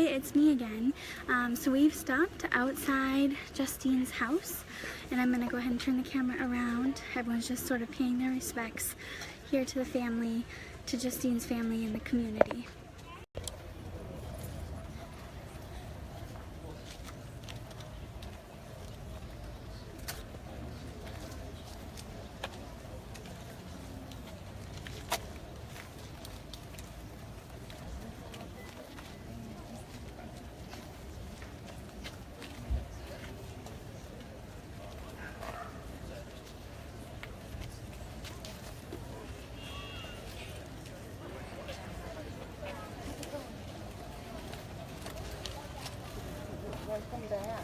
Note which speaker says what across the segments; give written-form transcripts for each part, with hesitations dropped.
Speaker 1: it's me again. So we've stopped outside Justine's house, and I'm gonna go ahead and turn the camera around. Everyone's just sort of paying their respects here to the family, to Justine's family in the community.
Speaker 2: Welcome back.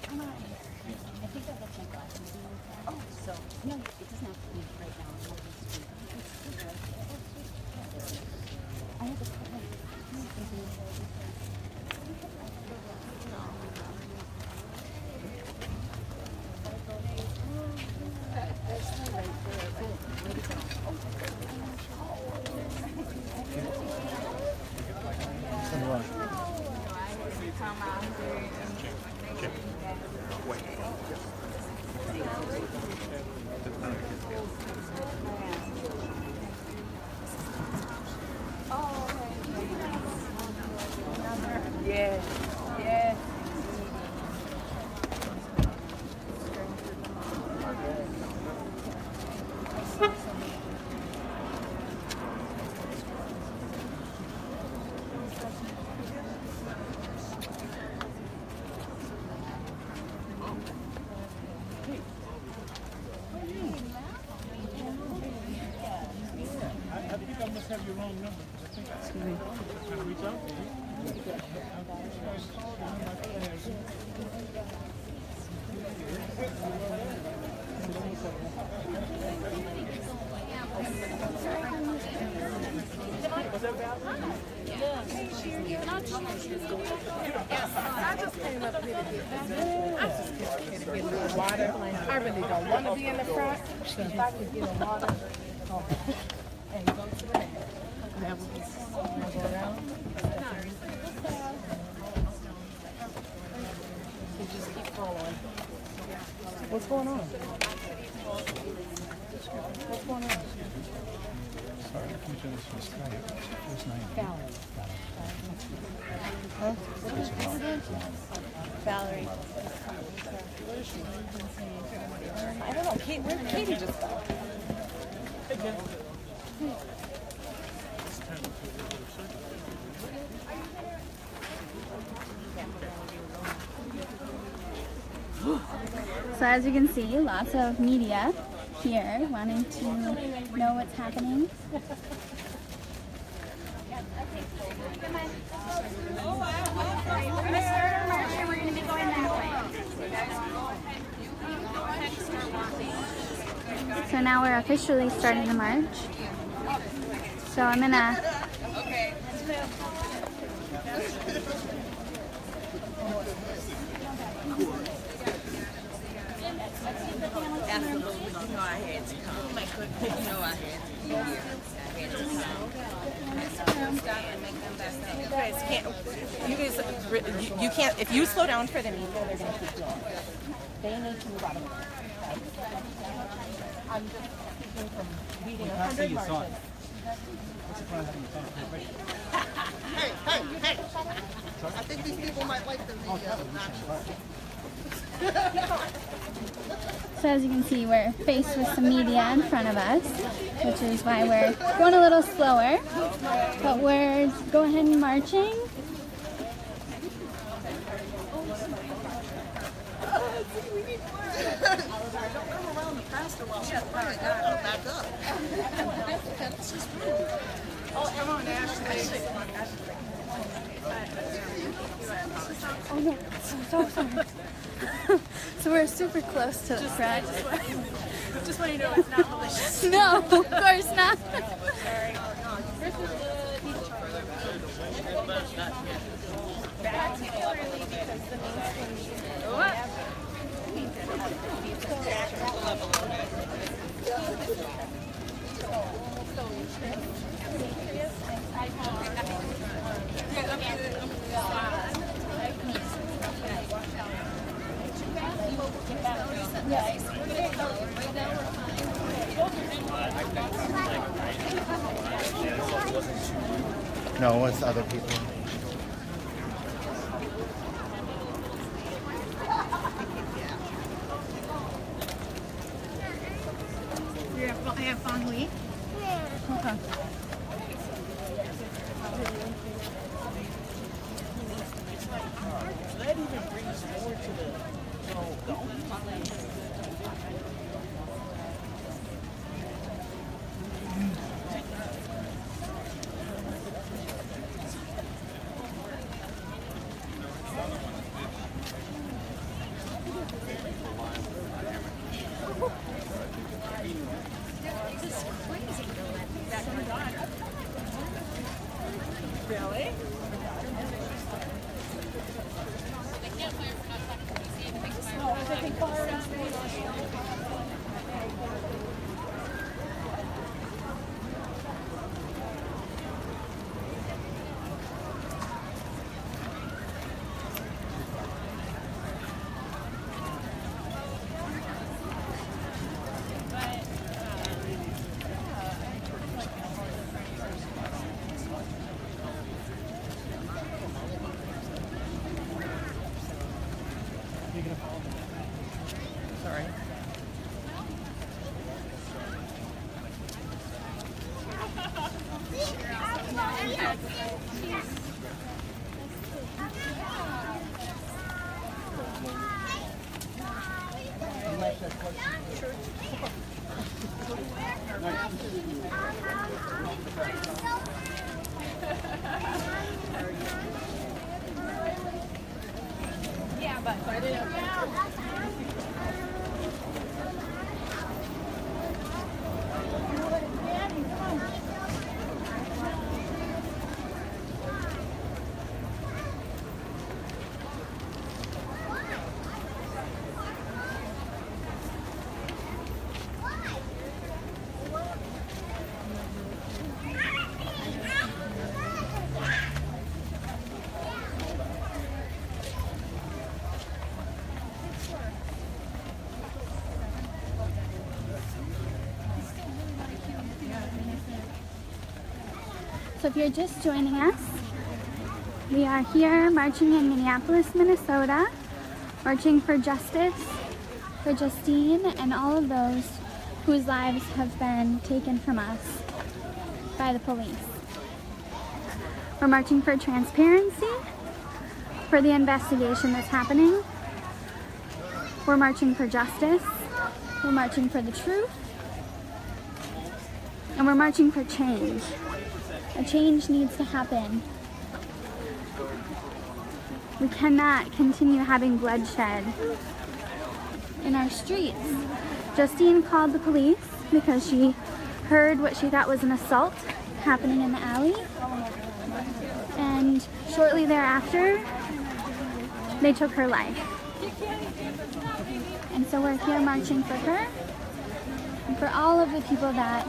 Speaker 2: Come on here. I think I'll get my glasses. Oh, so no, it doesn't have to be right now. I have a couple. Yes, yes.
Speaker 3: I think I must have your wrong number. I think I trying to reach out to you. Was that Valerie?
Speaker 2: Yeah. I just came up here to get I just came here to get a little water. I really don't want to be in the front. So if I could get a water and go to the back. That would be go around. So just keep following. What's going on? What's going on?
Speaker 3: Sorry, I'm just from Skype. What's your name?
Speaker 2: Valerie.
Speaker 3: Huh?
Speaker 2: Valerie. I don't know. Kate, where did Katie just go?
Speaker 1: So as you can see, lots of media here wanting to know what's happening. So now we're officially starting the march. So I'm gonna
Speaker 4: Absolutely. You know I had to come. You know I had to be here. I had to come.
Speaker 2: You guys can't. You can't. If you slow down for the media, they're going to keep doing it. They need to move out of the way. I'm just speaking from leading 100 marches.
Speaker 4: Hey! I think these people might like the video.
Speaker 1: So as you can see, we're faced with some media in front of us, which is why we're going a little slower, but we're go ahead and marching.
Speaker 4: Oh, come on, Ashley.
Speaker 1: Oh no, so sorry. So we're super close to the front.
Speaker 2: Just want you to know it's not malicious.
Speaker 1: No, of course not.
Speaker 2: Particularly because the mainstream media
Speaker 5: No, it's other people.
Speaker 1: You're have fun week? Yeah. Okay.
Speaker 3: That even brings more to the
Speaker 2: Sorry. Yeah, but I didn't.
Speaker 1: So if you're just joining us, we are here marching in Minneapolis, Minnesota, marching for justice for Justine and all of those whose lives have been taken from us by the police. We're marching for transparency, for the investigation that's happening. We're marching for justice. We're marching for the truth. And we're marching for change. A change needs to happen. We cannot continue having bloodshed in our streets. Justine called the police because she heard what she thought was an assault happening in the alley. And shortly thereafter, they took her life. And so we're here marching for her and for all of the people that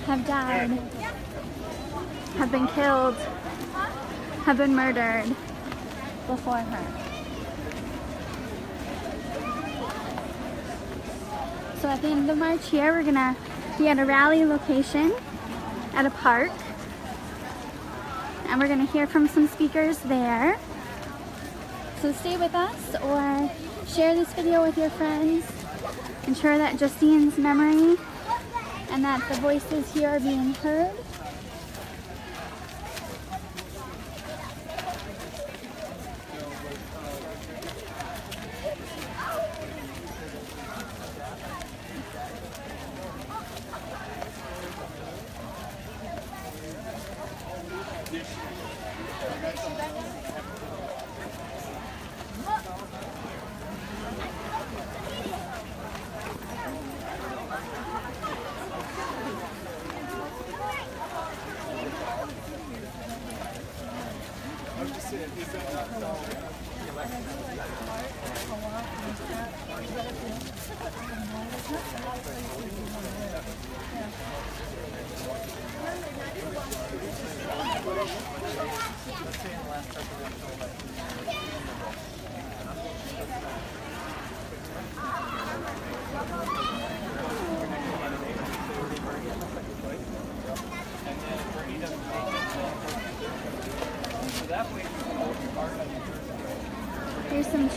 Speaker 1: have died, have been killed, have been murdered before her. So at the end of the march here, we're gonna be at a rally location at a park, and we're gonna hear from some speakers there. So stay with us or share this video with your friends. Ensure that Justine's memory and that the voices here are being heard.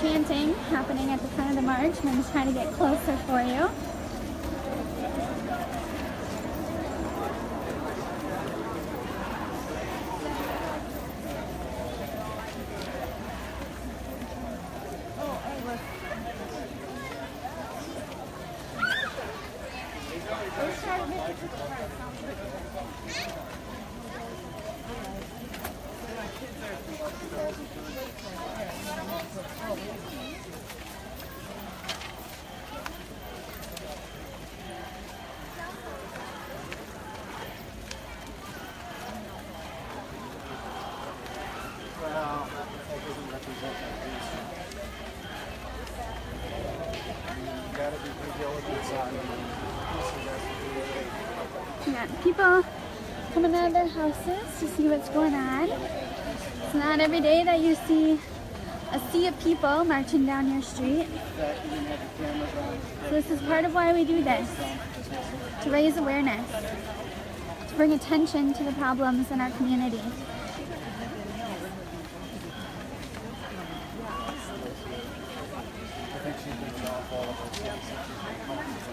Speaker 1: chanting happening at the front of the march. I'm going to try to get closer for you.
Speaker 5: Well, that doesn't represent that reason. You gotta be due diligence on
Speaker 1: Yeah, people coming out of their houses to see what's going on. It's not every day that you see a sea of people marching down your street. So this is part of why we do this, to raise awareness, to bring attention to the problems in our community.
Speaker 5: I think she's been off all of us since she's been comfortable.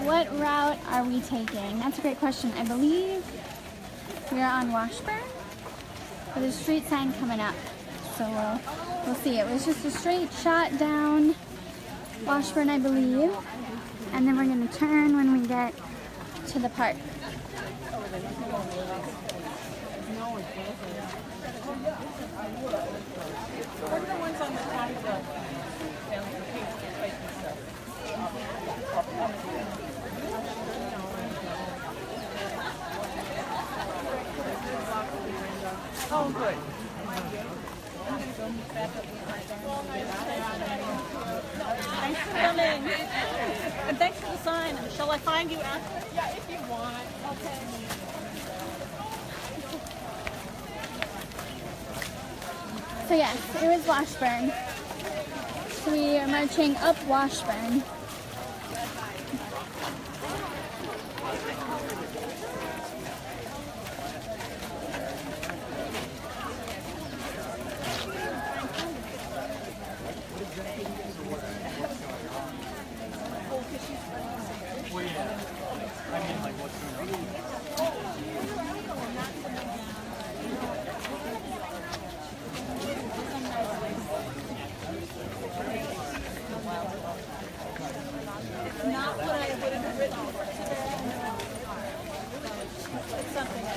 Speaker 1: What route are we taking? That's a great question. I believe we are on Washburn. There's a street sign coming up, so we'll see. It was just a straight shot down Washburn, I believe, and then we're going to turn when we get to the park.
Speaker 2: Oh, good.
Speaker 6: Thanks for coming. And thanks for the sign. Shall I find you after?
Speaker 2: Yeah, if you want.
Speaker 6: Okay.
Speaker 1: So yes, it was Washburn. So we are marching up Washburn.
Speaker 6: Not what I would have written for today. It's something I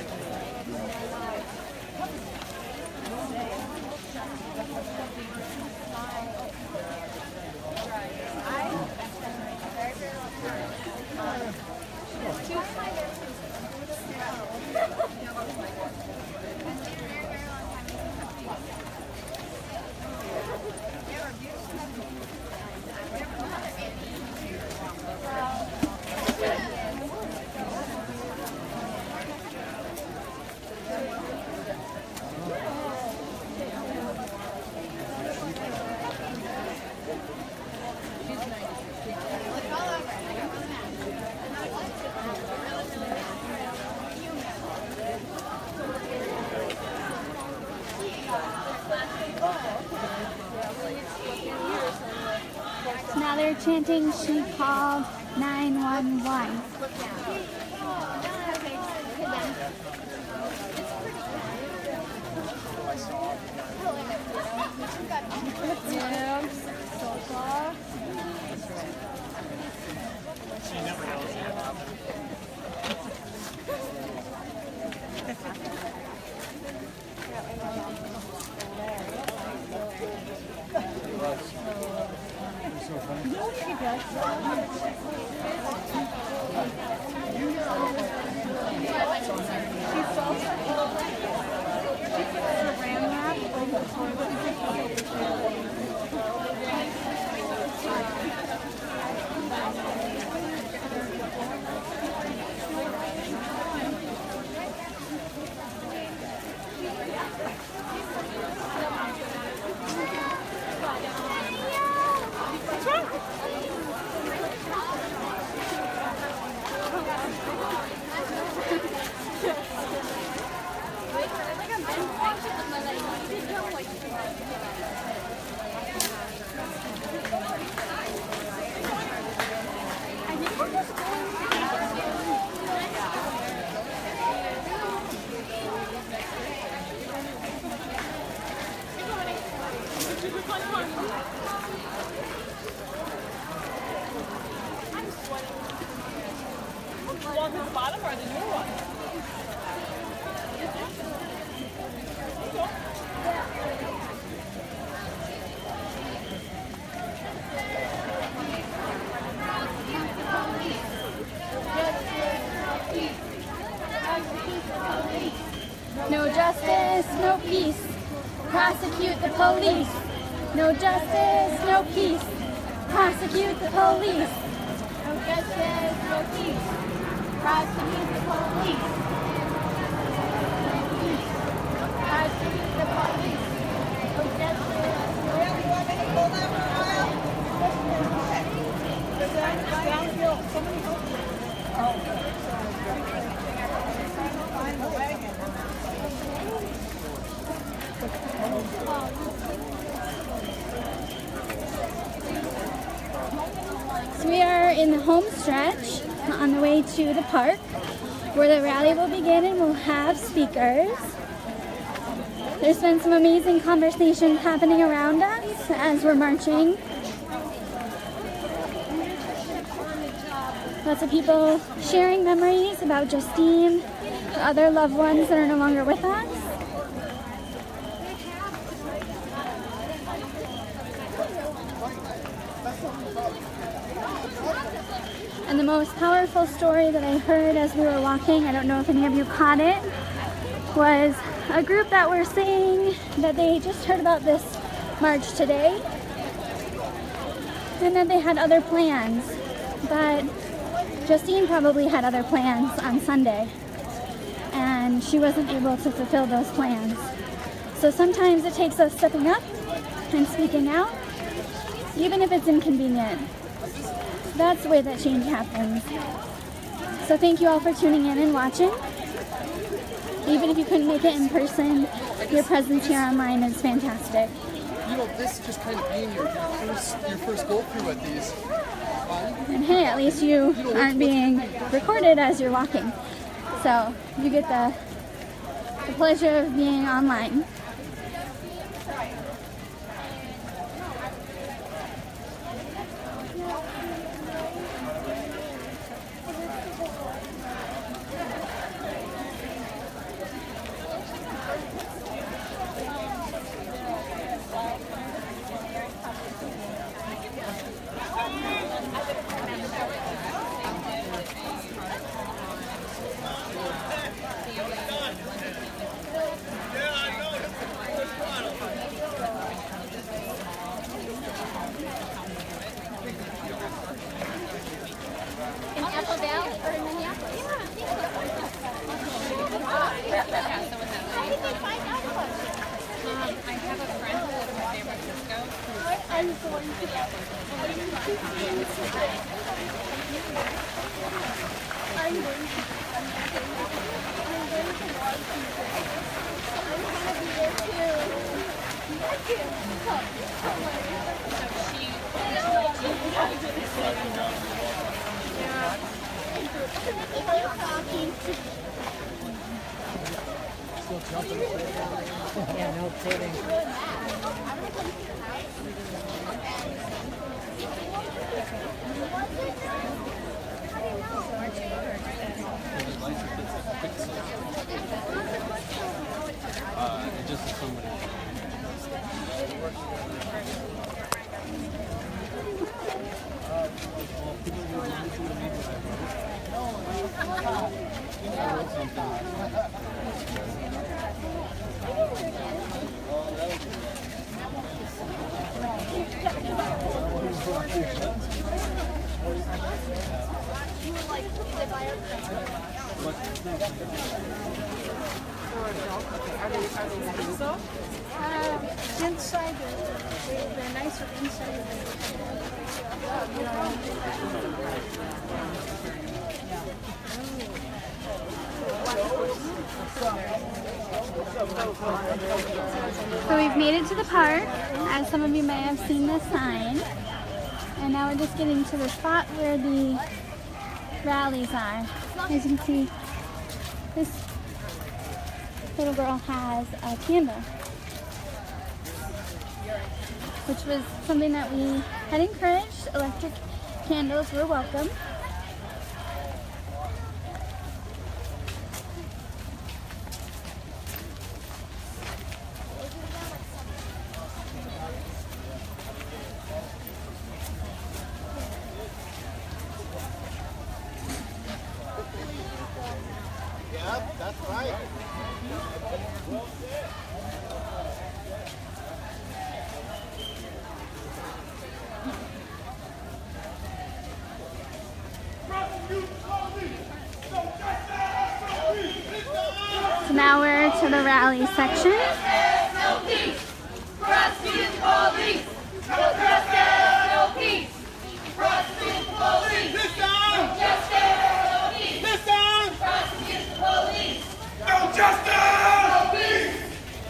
Speaker 1: Now they're chanting "She called 911." No justice, no peace. Prosecute the police. No justice, no peace. Prosecute the police. No justice, no peace. Prosecute the police. Prosecute the police. No justice, So we are in the home stretch on the way to the park where the rally will begin, and we'll have speakers. There's been some amazing conversations happening around us as we're marching. Lots of people sharing memories about Justine, other loved ones that are no longer with us. And the most powerful story that I heard as we were walking, I don't know if any of you caught it, was a group that were saying that they just heard about this march today and that they had other plans. But Justine probably had other plans on Sunday, and she wasn't able to fulfill those plans. So sometimes it takes us stepping up and speaking out, even if it's inconvenient. That's the way that change happens. So thank you all for tuning in and watching. Even if you couldn't make it in person, your presence here online is fantastic.
Speaker 5: You know, this just kind of being your first go through at these.
Speaker 1: And hey, at least you aren't being recorded as you're walking. So you get the pleasure of being online.
Speaker 2: Yeah, no kidding.
Speaker 5: It just is somebody.
Speaker 1: Inside, they're nicer inside. So we've made it to the park, as some of you may have seen this sign. And now we're just getting to the spot where the rallies are. As you can see, this little girl has a candle, which was something that we had encouraged. Electric candles were welcome.
Speaker 5: Yep, that's right.
Speaker 1: So now we're to the rally section.
Speaker 7: No peace. Prostitute police. No justice, no peace. Prostitute police. No justice, no peace. Prostitute police.
Speaker 3: No justice!
Speaker 7: No peace.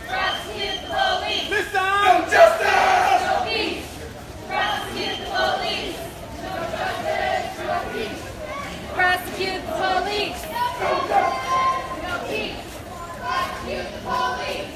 Speaker 7: Prostitute police.
Speaker 3: No justice!
Speaker 7: No peace. Prosecute the police. No justice, no peace. Prosecute the police. No justice, no peace. Prosecute the police.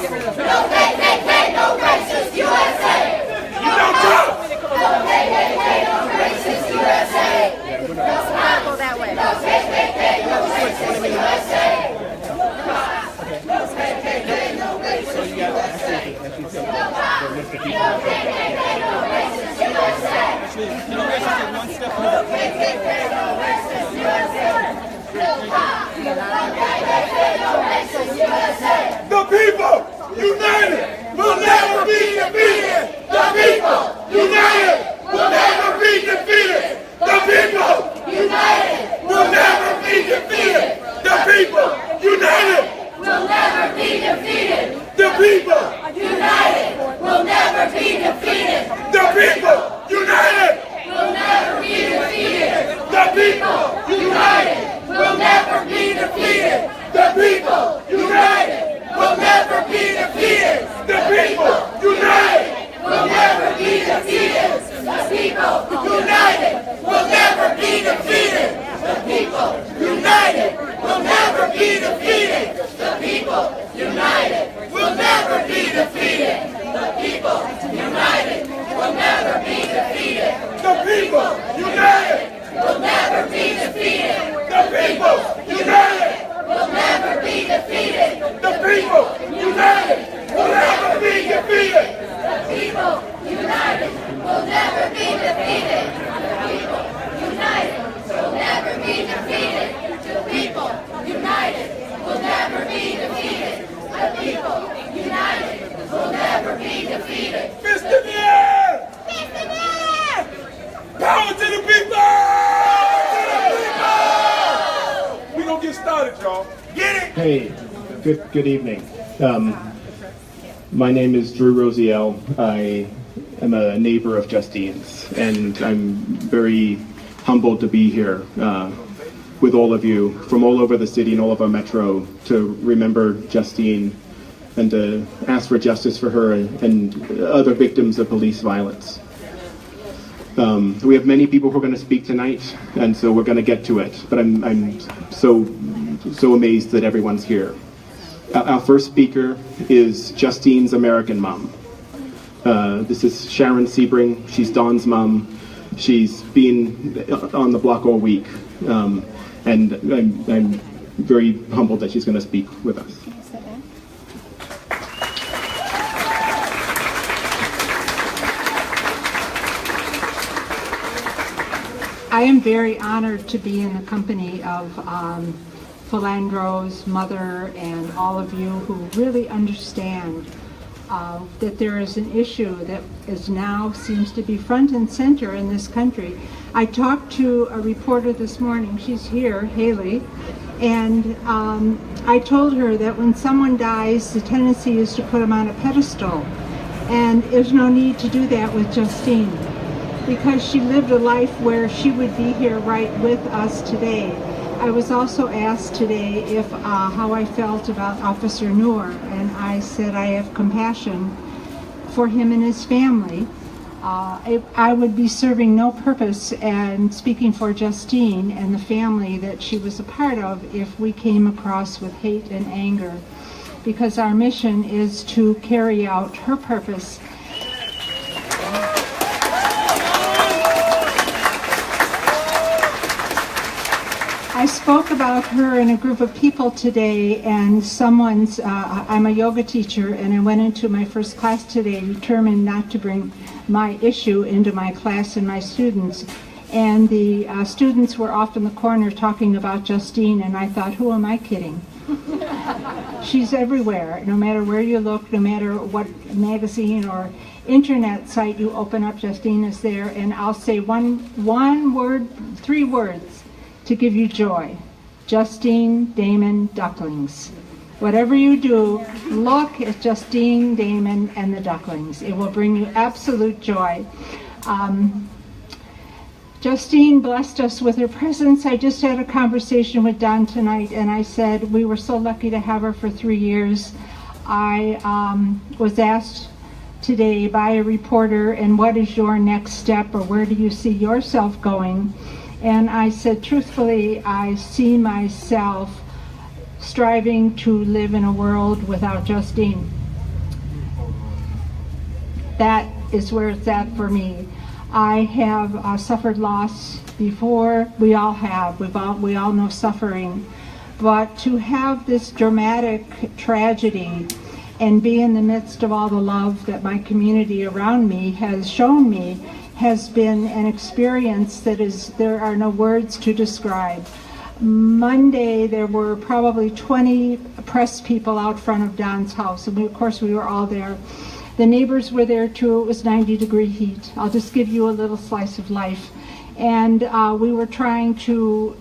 Speaker 7: No KKK, no racist USA.
Speaker 3: You don't talk.
Speaker 7: No KKK, no racist USA.
Speaker 4: Go that way.
Speaker 7: No KKK, no racist USA. No KKK, no racist USA. No KKK, no racist USA.
Speaker 3: Can you guys just take one step
Speaker 7: No KKK, no racist USA.
Speaker 3: The people united will never be defeated. The people united will never be defeated. The people united will never be defeated. The people united
Speaker 7: Will never be defeated.
Speaker 3: the people
Speaker 7: United will never be defeated.
Speaker 3: the people united
Speaker 7: Will never be defeated.
Speaker 3: the people united
Speaker 7: Will never be defeated.
Speaker 3: the people united
Speaker 7: Will never be defeated.
Speaker 3: the people united
Speaker 7: Will never be defeated. The people united will never be defeated. The people united will never be defeated. The people united will never be defeated. The people united will never be defeated.
Speaker 3: the people united
Speaker 7: Will never be defeated.
Speaker 3: the people united
Speaker 7: Will never be defeated.
Speaker 3: the people united will never be defeated.
Speaker 7: The people united will never be defeated. The people united will never be defeated. The people united will never be defeated. The people united will never be defeated.
Speaker 3: Fist in the air! Power to the people! We gonna get started, y'all. Get it?
Speaker 8: Hey, good evening. My name is Drew Rosiel. I am a neighbor of Justine's, and I'm very humbled to be here with all of you from all over the city and all of our metro to remember Justine and to ask for justice for her and other victims of police violence. We have many people who are going to speak tonight, and so we're going to get to it. But I'm so amazed that everyone's here. Our first speaker is Justine's American mom. This is Sharon Sebring. She's Dawn's mom. She's been on the block all week, and I'm very humbled that she's going to speak with us.
Speaker 9: I am very honored to be in the company of Philandro's mother and all of you who really understand that there is an issue that is now seems to be front and center in this country. I talked to a reporter this morning, she's here, Haley, and I told her that when someone dies, the tendency is to put them on a pedestal, and there's no need to do that with Justine, because she lived a life where she would be here right with us today. I was also asked today if how I felt about Officer Noor, and I said I have compassion for him and his family. I would be serving no purpose and speaking for Justine and the family that she was a part of if we came across with hate and anger, because our mission is to carry out her purpose. I spoke about her in a group of people today, and I'm a yoga teacher, and I went into my first class today determined not to bring my issue into my class and my students. And the students were off in the corner talking about Justine, and I thought, who am I kidding? She's everywhere. No matter where you look, no matter what magazine or internet site you open up, Justine is there. And I'll say one word, 3 words, to give you joy. Justine Damon Ducklings. Whatever you do, look at Justine Damon and the Ducklings. It will bring you absolute joy. Justine blessed us with her presence. I just had a conversation with Don tonight, and I said we were so lucky to have her for 3 years. I was asked today by a reporter, and what is your next step, or where do you see yourself going? And I said, truthfully, I see myself striving to live in a world without Justine. that is where it's at for me. I have suffered loss before. We all have. We all know suffering. But to have this dramatic tragedy and be in the midst of all the love that my community around me has shown me has been an experience that there are no words to describe. Monday, there were probably 20 press people out front of Don's house, and of course we were all there. The neighbors were there too. It was 90-degree heat. I'll just give you a little slice of life. And we were trying to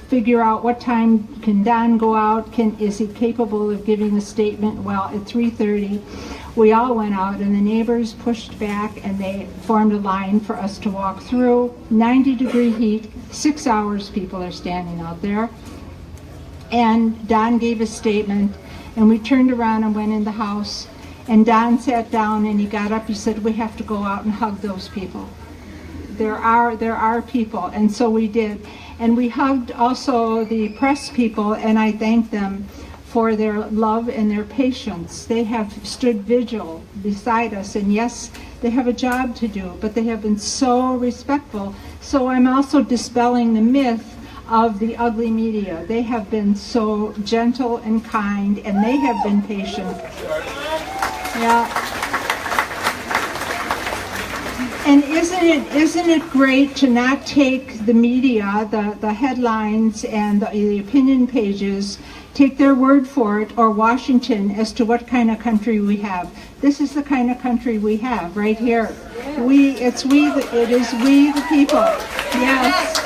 Speaker 9: figure out what time can Don go out, is he capable of giving a statement? Well, at 3:30, we all went out, and the neighbors pushed back, and they formed a line for us to walk through. 90-degree heat, 6 hours people are standing out there. And Don gave a statement, and we turned around and went in the house, and Don sat down, and he got up, he said, we have to go out and hug those people. There are people, and so we did. And we hugged also the press people, and I thank them for their love and their patience. They have stood vigil beside us, and yes, they have a job to do, but they have been so respectful. So I'm also dispelling the myth of the ugly media. They have been so gentle and kind, and they have been patient. Yeah. And isn't it great to not take the media, the headlines and the opinion pages, take their word for it, or Washington, as to what kind of country we have. This is the kind of country we have right here. It is we the people. Yes.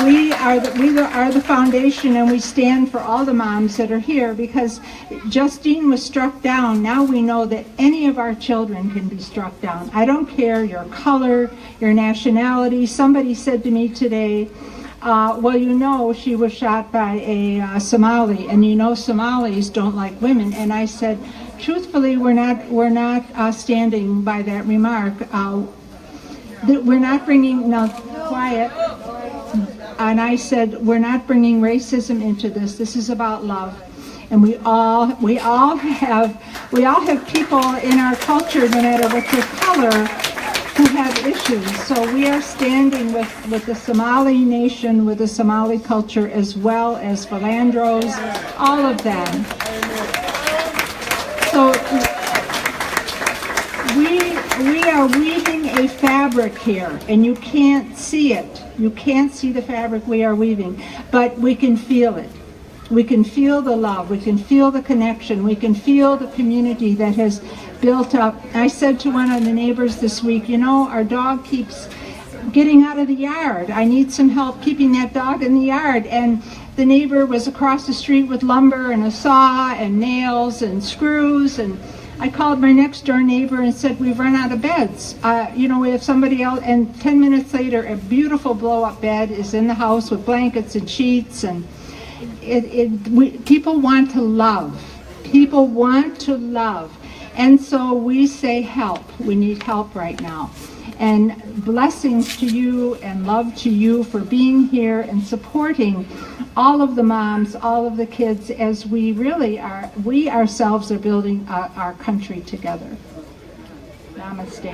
Speaker 9: We are the foundation, and we stand for all the moms that are here, because Justine was struck down. Now we know that any of our children can be struck down. I don't care your color, your nationality. Somebody said to me today, well, you know, she was shot by a Somali, and you know Somalis don't like women. And I said, truthfully, we're not standing by that remark. We're not bringing, no, quiet. And I said, we're not bringing racism into this. This is about love. And we all have people in our culture, no matter what your color, who have issues. So we are standing with the Somali nation, with the Somali culture, as well as Philandros, all of them. So we are weaving a fabric here, and you can't see it. You can't see the fabric we are weaving, but we can feel it. We can feel the love. We can feel the connection. We can feel the community that has built up. I said to one of the neighbors this week, you know, our dog keeps getting out of the yard. I need some help keeping that dog in the yard. And the neighbor was across the street with lumber and a saw and nails and screws, and I called my next door neighbor and said, we've run out of beds. You know, we have somebody else, and 10 minutes later, a beautiful blow-up bed is in the house with blankets and sheets, and people want to love. People want to love. And so we say help. We need help right now. And blessings to you and love to you for being here and supporting all of the moms, all of the kids, as we really are, we ourselves are building our country together. Namaste.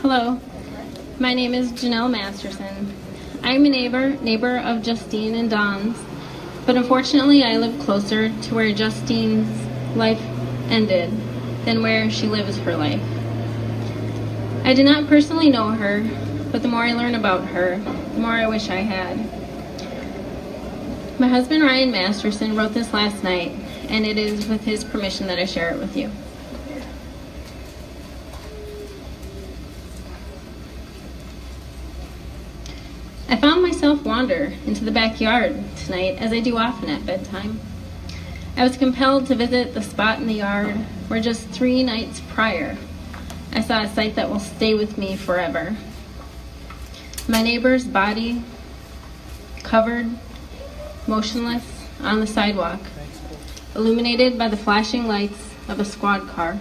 Speaker 10: Hello, my name is Janelle Masterson. I'm a neighbor of Justine and Don's, but unfortunately I live closer to where Justine's life ended than where she lives her life. I did not personally know her, but the more I learn about her, the more I wish I had. My husband Ryan Masterson wrote this last night, and it is with his permission that I share it with you. I found myself wander into the backyard tonight, as I do often at bedtime. I was compelled to visit the spot in the yard where just 3 nights prior, I saw a sight that will stay with me forever. My neighbor's body, covered, motionless, on the sidewalk, illuminated by the flashing lights of a squad car.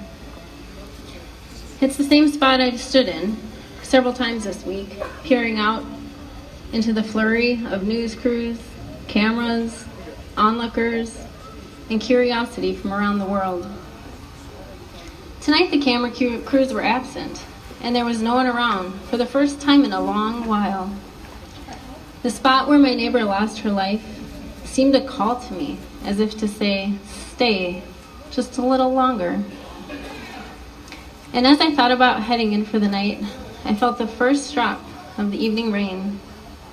Speaker 10: It's the same spot I've stood in several times this week, peering out into the flurry of news crews, cameras, onlookers, and curiosity from around the world. Tonight the camera crews were absent, and there was no one around for the first time in a long while. The spot where my neighbor lost her life seemed to call to me, as if to say, stay just a little longer. And as I thought about heading in for the night, I felt the first drop of the evening rain,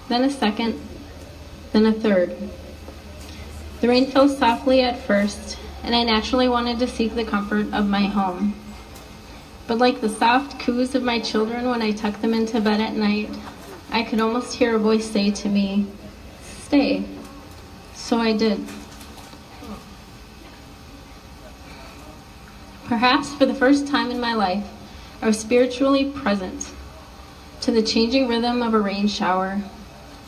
Speaker 10: then a second, then a third. The rain fell softly at first, and I naturally wanted to seek the comfort of my home. But like the soft coos of my children when I tuck them into bed at night, I could almost hear a voice say to me, stay. So I did. Perhaps for the first time in my life, I was spiritually present to the changing rhythm of a rain shower.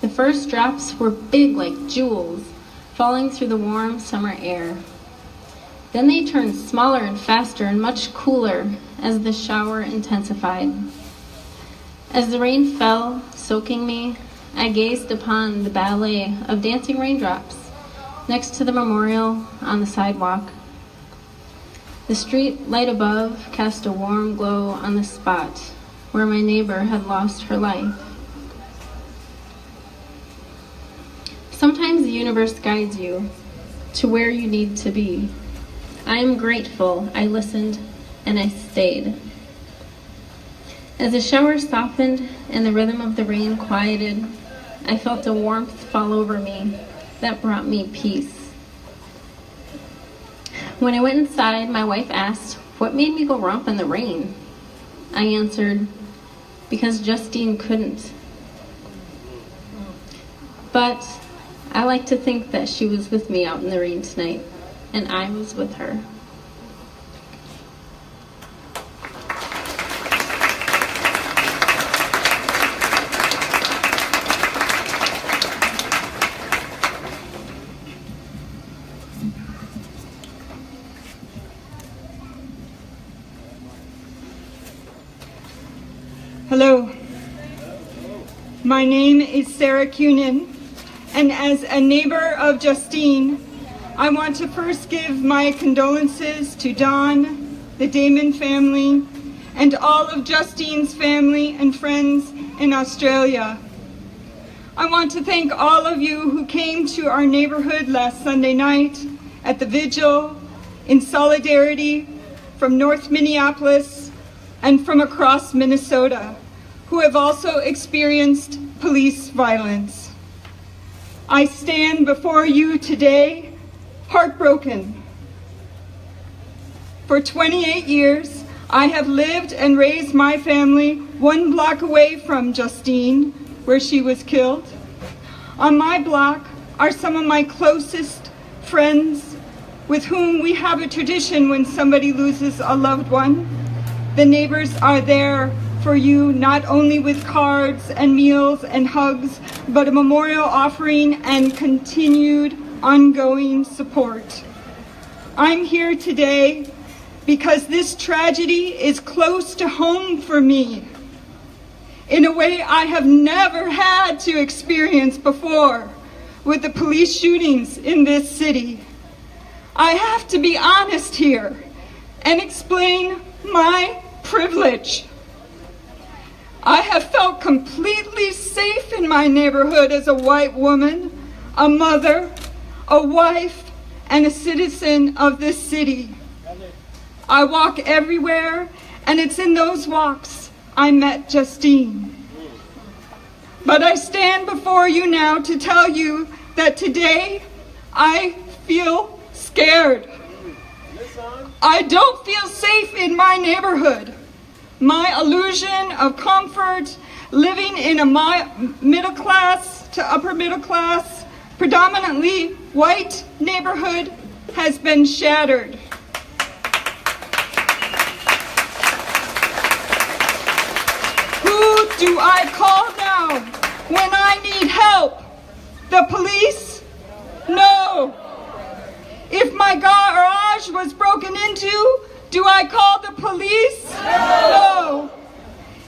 Speaker 10: The first drops were big like jewels, falling through the warm summer air. Then they turned smaller and faster and much cooler as the shower intensified. As the rain fell, soaking me, I gazed upon the ballet of dancing raindrops next to the memorial on the sidewalk. The street light above cast a warm glow on the spot where my neighbor had lost her life. Sometimes the universe guides you to where you need to be. I am grateful I listened and I stayed. As the shower softened and the rhythm of the rain quieted, I felt a warmth fall over me that brought me peace. When I went inside, my wife asked, what made me go romp in the rain? I answered, because Justine couldn't. But I like to think that she was with me out in the rain tonight, and I was with her.
Speaker 11: Hello, my name is Sarah Cunin, and as a neighbor of Justine, I want to first give my condolences to Don, the Damon family, and all of Justine's family and friends in Australia. I want to thank all of you who came to our neighborhood last Sunday night at the vigil in solidarity from North Minneapolis and from across Minnesota, who have also experienced police violence. I stand before you today heartbroken. For 28 years, I have lived and raised my family 1 block away from Justine, where she was killed. On my block are some of my closest friends with whom we have a tradition when somebody loses a loved one. The neighbors are there for you, not only with cards and meals and hugs, but a memorial offering and continued ongoing support. I'm here today because this tragedy is close to home for me in a way I have never had to experience before with the police shootings in this city. I have to be honest here and explain my privilege. I have felt completely safe in my neighborhood as a white woman, a mother, a wife, and a citizen of this city. I walk everywhere, and it's in those walks I met Justine. But I stand before you now to tell you that today I feel scared. I don't feel safe in my neighborhood. My illusion of comfort, living in a middle class to upper middle class, predominantly white neighborhood has been shattered. Who do I call now when I need help? The police? No. into, do I call the police? No.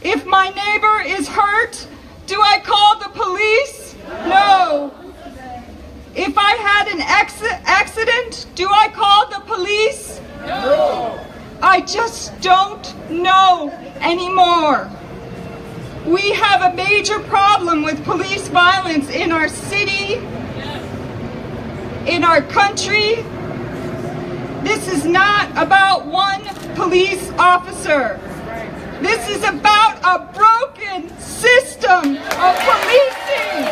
Speaker 11: If my neighbor is hurt, do I call the police? No. If I had an accident, do I call the police? No. I just don't know anymore. We have a major problem with police violence in our city, in our country. This is not about one police officer. This is about a broken system of policing.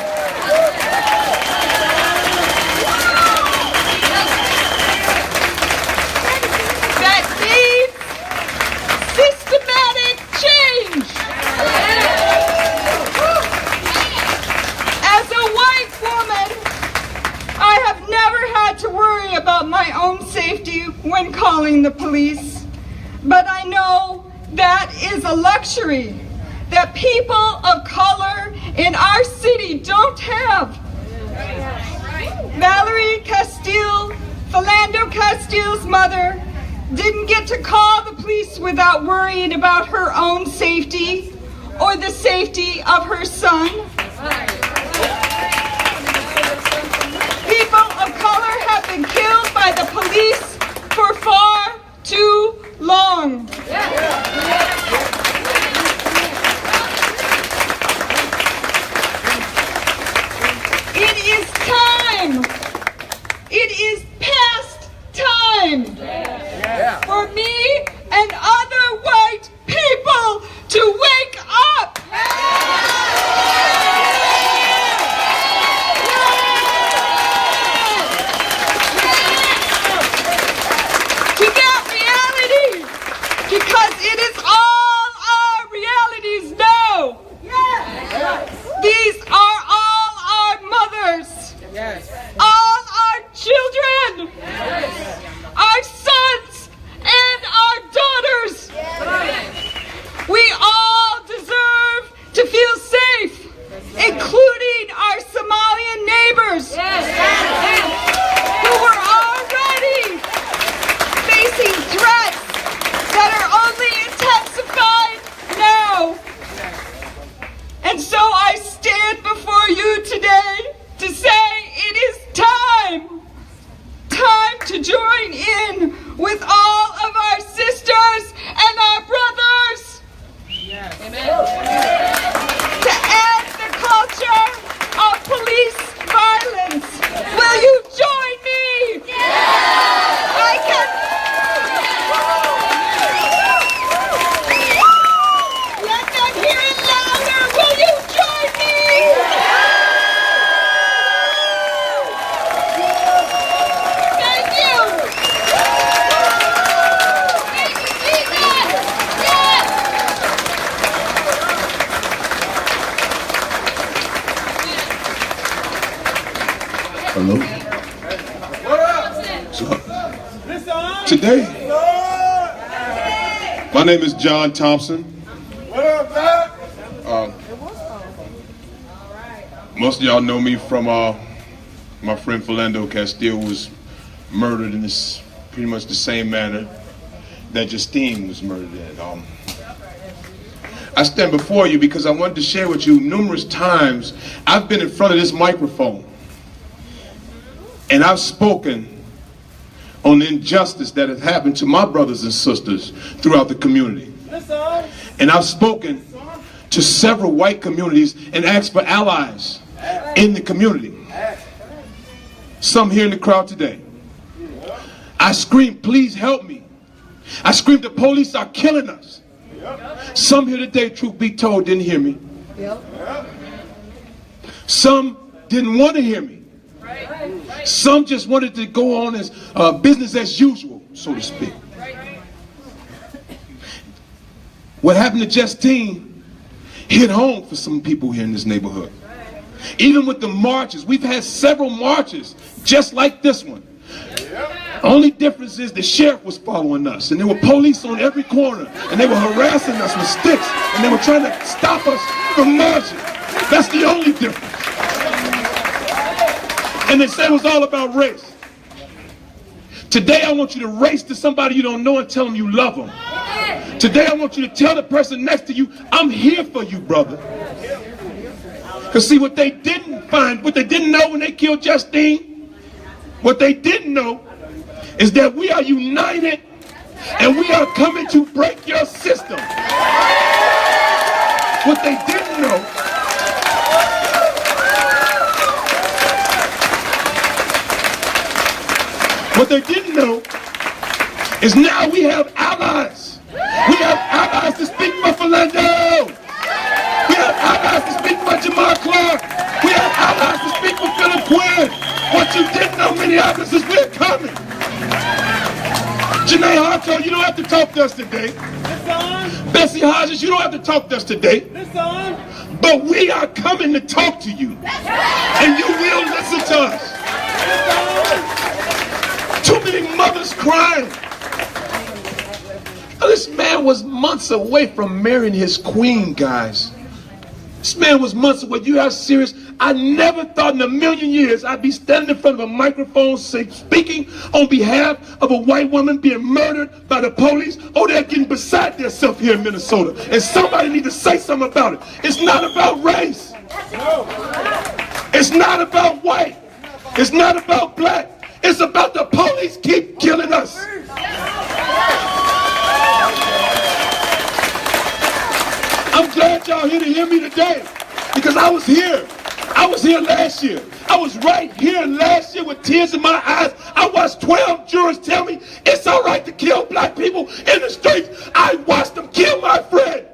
Speaker 11: That needs systematic change. As a white woman, I have never had to worry about my own safety when calling the police, but I know that is a luxury that people of color in our city don't have. Valerie Castile, Philando Castile's mother, didn't get to call the police without worrying about her own safety or the safety of her son. People of color have been killed by the police for far too long. It is time. It is past time for me and other white people to wake up. To that reality, because it is all our realities now. These are all our mothers, all our children, our sons and our daughters. We all deserve to feel safe, including our Somalian neighbors who were already facing threats that are only intensified now. And so I stand before you today to say it is time to join in with all of our sisters and our brothers to end the culture of police violence. Will you join me? I can. Let them hear it louder. Will you join me? Thank you. Thank you, Jesus. Yes.
Speaker 3: Hello. So, today, my name is John Thompson. Most of y'all know me from my friend Philando Castile was murdered in this pretty much the same manner that Justine was murdered in. I stand before you because I wanted to share with you numerous times I've been in front of this microphone and I've spoken on the injustice that has happened to my brothers and sisters throughout the community. And I've spoken to several white communities and asked for allies in the community. Some here in the crowd today. I screamed, please help me. I screamed, the police are killing us. Some here today, truth be told, didn't hear me. Some didn't want to hear me. Some just wanted to go on as business as usual, so to speak. What happened to Justine hit home for some people here in this neighborhood. Even with the marches, we've had several marches just like this one. Only difference is the sheriff was following us, and there were police on every corner, and they were harassing us with sticks, and they were trying to stop us from marching. That's the only difference. And they said it was all about race. Today I want you to race to somebody you don't know and tell them you love them. Today I want you to tell the person next to you, I'm here for you, brother. Because see, what they didn't find, what they didn't know when they killed Justine, what they didn't know is that we are united and we are coming to break your system. What they didn't know is now we have allies. We have allies to speak for Philando. We have allies to speak for Jamal Clark. We have allies to speak for Philip Quinn. What you didn't know, Minneapolis, is we're coming. Janae Harto, you don't have to talk to us today. Bessie Hodges, you don't have to talk to us today. But we are coming to talk to you. And you will listen to us. Too many mothers crying. This man was months away from marrying his queen, guys. This man was months away. You are serious? I never thought in a million years I'd be standing in front of a microphone speaking on behalf of a white woman being murdered by the police. Oh, they're getting beside themselves here in Minnesota. And somebody needs to say something about it. It's not about race. It's not about white. It's not about black. It's about the police keep killing us. I'm glad y'all here to hear me today, because I was here. I was here last year. I was right here last year with tears in my eyes. I watched 12 jurors tell me it's all right to kill black people in the streets. I watched them kill my friend.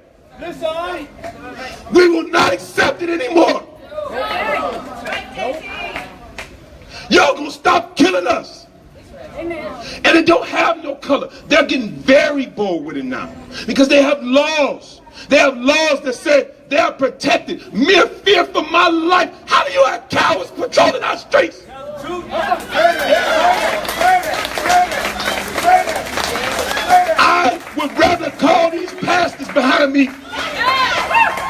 Speaker 3: We will not accept it anymore. Y'all gonna stop killing us. And they don't have no color. They're getting very bold with it now, because they have laws. They have laws that say they are protected. Mere fear for my life. How do you have cowards patrolling our streets? I would rather call these pastors behind me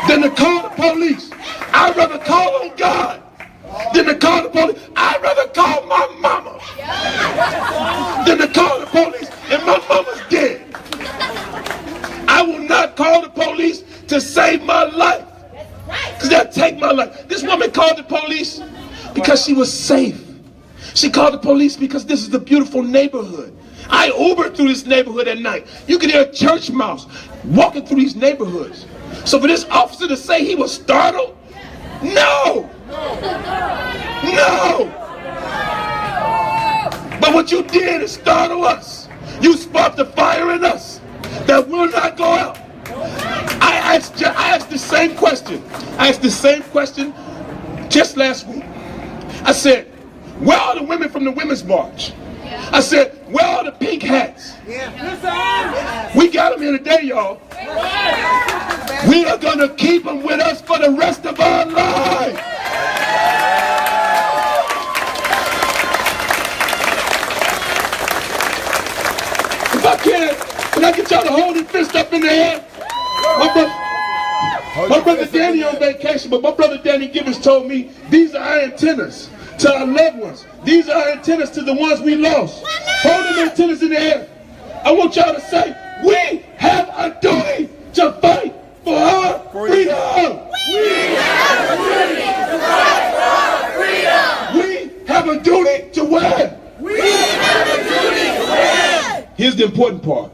Speaker 3: than to call the police. I'd rather call on God than to call the police. I'd rather call my mama than to call the police, and my mama's dead. I will not call the police to save my life, because they'll take my life. This woman called the police because she was safe. She called the police because this is a beautiful neighborhood. I Ubered through this neighborhood at night. You can hear a church mouse walking through these neighborhoods. So for this officer to say he was startled? No! No! But what you did is startle us. You sparked a fire in us that will not go out. I asked the same question. I asked the same question just last week. I said, where are the women from the Women's March? I said, where are the pink hats? We got them here today, y'all. We are going to keep them with us for the rest of our lives. If I can I get y'all to hold your fist up in the air? My brother Danny on vacation, but my brother Danny Gibbons told me these are our antennas to our loved ones. These are our antennas to the ones we lost. Hold them antennas in the air. I want y'all to say, we have a duty to fight for our freedom. We have a duty to fight for our freedom. We have a duty to win. We have a duty to win. Here's the important part.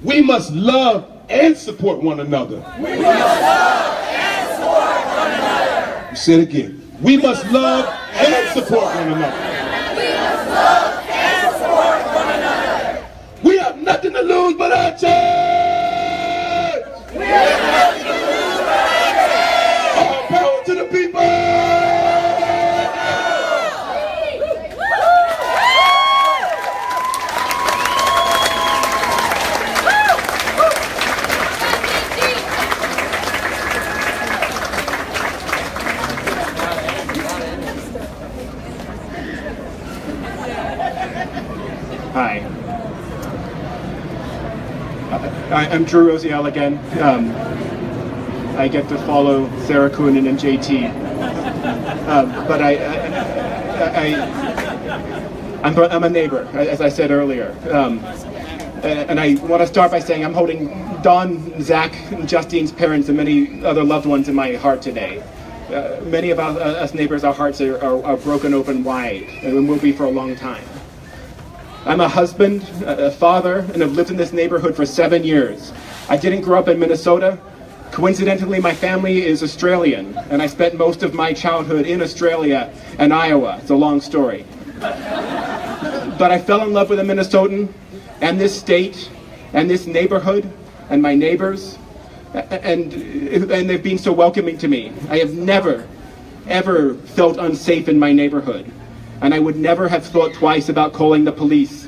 Speaker 3: We must love and support one another. We must love and support one another. Say it again. We must love and support one another. We must love and support one another. We have nothing to lose but our chance. We have nothing to lose but our chance. All power to the people.
Speaker 8: Hi. I'm Drew Rosiel again. I get to follow Sarah Coonan and JT. But I'm a neighbor, as I said earlier. And I want to start by saying I'm holding Dawn, Zach, and Justine's parents and many other loved ones in my heart today. Many of us neighbors, our hearts are broken open wide, and will be for a long time. I'm a husband, a father, and have lived in this neighborhood for 7 years. I didn't grow up in Minnesota. Coincidentally, my family is Australian, and I spent most of my childhood in Australia and Iowa. It's a long story. But I fell in love with a Minnesotan, and this state, and this neighborhood, and my neighbors, and they've been so welcoming to me. I have never, ever felt unsafe in my neighborhood, and I would never have thought twice about calling the police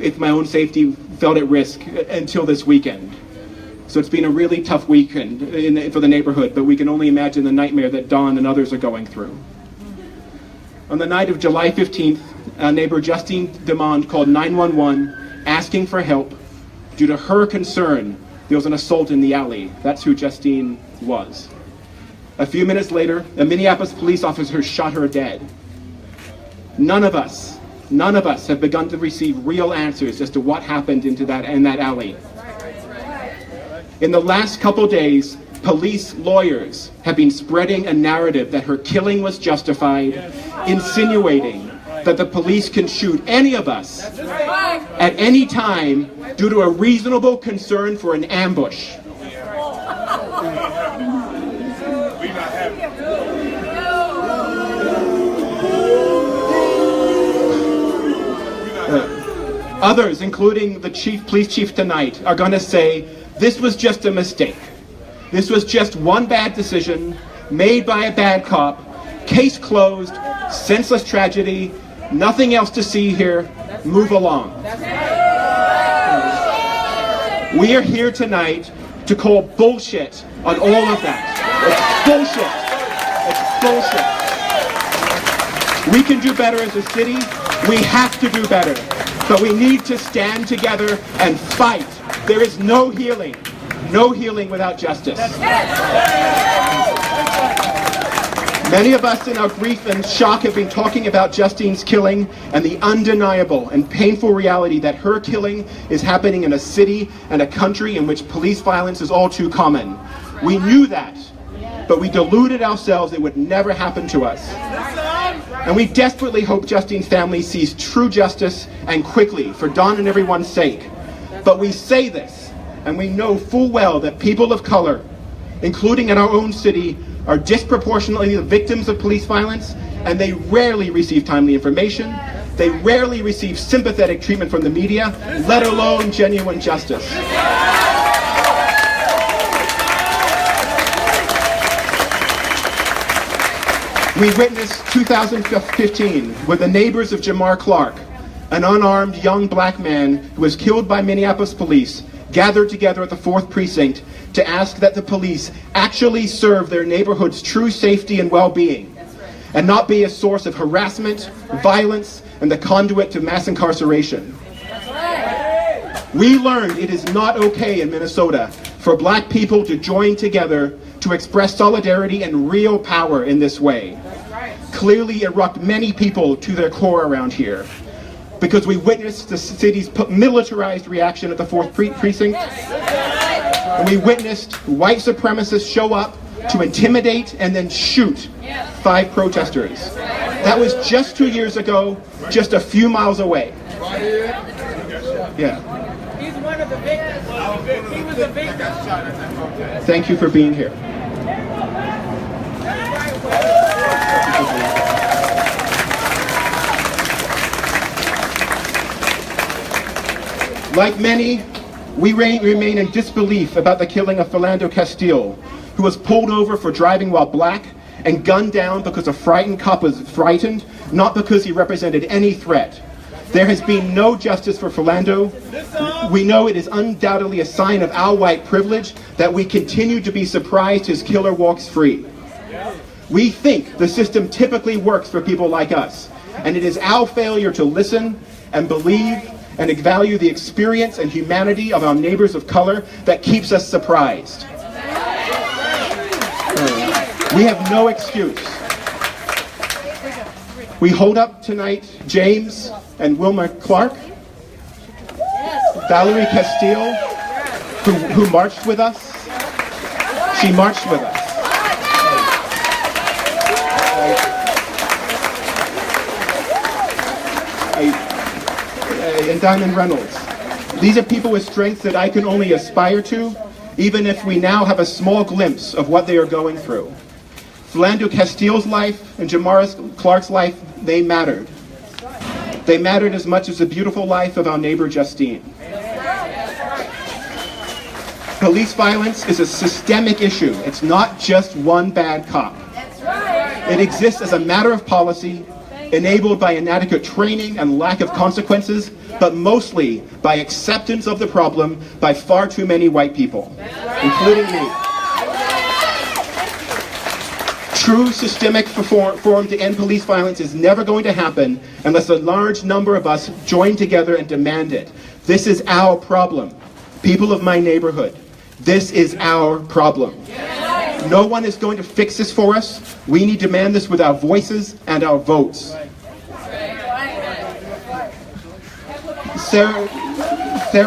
Speaker 8: if my own safety felt at risk until this weekend. So it's been a really tough weekend for the neighborhood, but we can only imagine the nightmare that Dawn and others are going through. On the night of July 15th, neighbor Justine Demond called 911 asking for help due to her concern there was an assault in the alley. That's who Justine was. A few minutes later, a Minneapolis police officer shot her dead. None of us have begun to receive real answers as to what happened in that alley. In the last couple days, police lawyers have been spreading a narrative that her killing was justified, insinuating that the police can shoot any of us at any time due to a reasonable concern for an ambush. Others, including the police chief tonight, are going to say, this was just a mistake. This was just one bad decision made by a bad cop. Case closed, senseless tragedy, nothing else to see here. Move along. We are here tonight to call bullshit on all of that. It's bullshit. It's bullshit. We can do better as a city. We have to do better. But we need to stand together and fight. There is no healing without justice. Many of us in our grief and shock have been talking about Justine's killing and the undeniable and painful reality that her killing is happening in a city and a country in which police violence is all too common. We knew that, but we deluded ourselves it would never happen to us. And we desperately hope Justine's family sees true justice and quickly for Dawn and everyone's sake. But we say this, and we know full well that people of color, including in our own city, are disproportionately the victims of police violence, and they rarely receive timely information. They rarely receive sympathetic treatment from the media, let alone genuine justice. We witnessed 2015 with the neighbors of Jamar Clark, an unarmed young black man who was killed by Minneapolis police, gathered together at the 4th Precinct to ask that the police actually serve their neighborhood's true safety and well-being, and not be a source of harassment, violence, and the conduit to mass incarceration. We learned it is not okay in Minnesota for black people to join together to express solidarity and real power in this way. Clearly it rocked many people to their core around here, because we witnessed the city's militarized reaction at the 4th Precinct, and we witnessed white supremacists show up to intimidate and then shoot 5 protesters. That was just 2 years ago, just a few miles away. Yeah.
Speaker 2: He's one of the victims. He was a victim.
Speaker 8: Thank you for being here. Like many, we remain in disbelief about the killing of Philando Castile, who was pulled over for driving while black and gunned down because a frightened cop was frightened, not because he represented any threat. There has been no justice for Philando. We know it is undoubtedly a sign of our white privilege that we continue to be surprised his killer walks free. We think the system typically works for people like us, and it is our failure to listen and believe and value the experience and humanity of our neighbors of color that keeps us surprised. We have no excuse. We hold up tonight James and Wilma Clark, Valerie Castile, who marched with us. She marched with us. And Diamond Reynolds. These are people with strengths that I can only aspire to, even if we now have a small glimpse of what they are going through. Philando Castile's life and Jamara Clark's life, they mattered. They mattered as much as the beautiful life of our neighbor Justine. Police violence is a systemic issue. It's not just one bad cop. It exists as a matter of policy, enabled by inadequate training and lack of consequences, but mostly by acceptance of the problem by far too many white people, including me. True systemic reform to end police violence is never going to happen unless a large number of us join together and demand it. This is our problem. People of my neighborhood, this is our problem. No one is going to fix this for us. We need to demand this with our voices and our votes. Sarah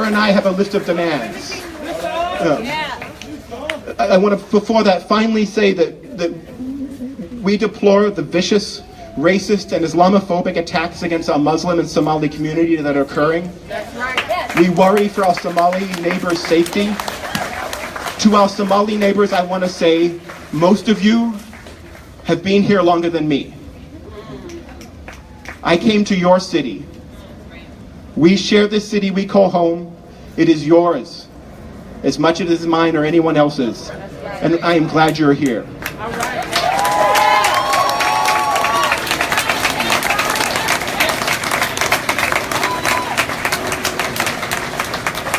Speaker 8: and I have a list of demands. I want to, before that, finally say that we deplore the vicious, racist, and Islamophobic attacks against our Muslim and Somali community that are occurring. We worry for our Somali neighbors' safety. To our Somali neighbors, I want to say, most of you have been here longer than me. I came to your city. We share this city we call home. It is yours, as much as it is mine or anyone else's. And I am glad you're here.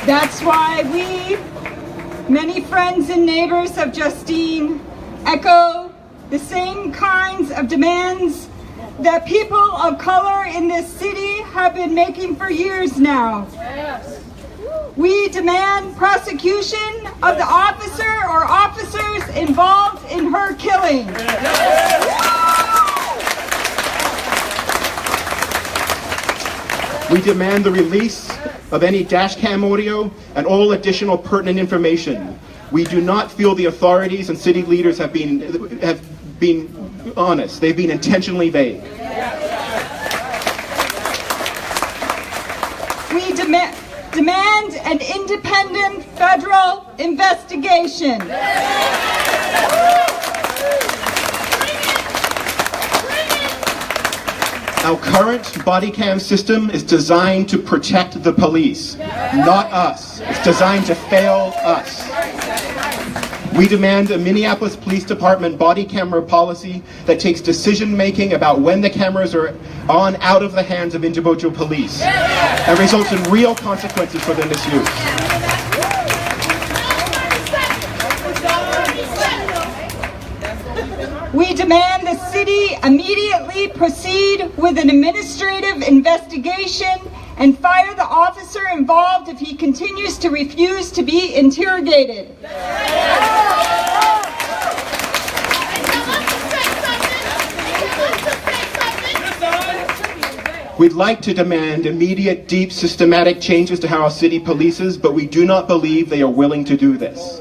Speaker 11: That's why we, many friends and neighbors of Justine, echo the same kinds of demands that people of color in this city have been making for years now. We demand prosecution of the officer or officers involved in her killing.
Speaker 8: We demand the release of any dash cam audio and all additional pertinent information. We do not feel the authorities and city leaders have been honest. They've been intentionally vague.
Speaker 11: We demand an independent federal investigation.
Speaker 8: Our current body cam system is designed to protect the police, not us. It's designed to fail us. We demand a Minneapolis Police Department body camera policy that takes decision-making about when the cameras are on out of the hands of individual police and results in real consequences for their misuse.
Speaker 11: We demand the city immediately proceed with an administrative investigation and fire the officer involved if he continues to refuse to be interrogated.
Speaker 8: We'd like to demand immediate, deep, systematic changes to how our city polices, but we do not believe they are willing to do this.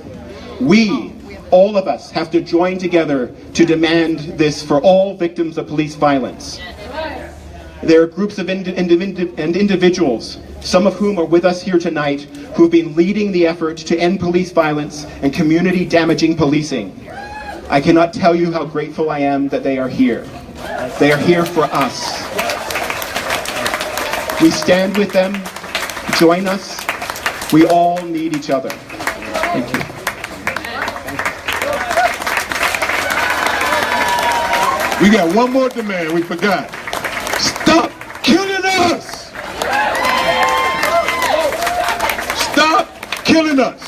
Speaker 8: We, all of us, have to join together to demand this for all victims of police violence. There are groups of individuals, some of whom are with us here tonight, who have been leading the effort to end police violence and community-damaging policing. I cannot tell you how grateful I am that they are here. They are here for us. We stand with them. Join us. We all need each other. Thank you.
Speaker 3: We got one more demand we forgot. Stop killing us! Stop killing us!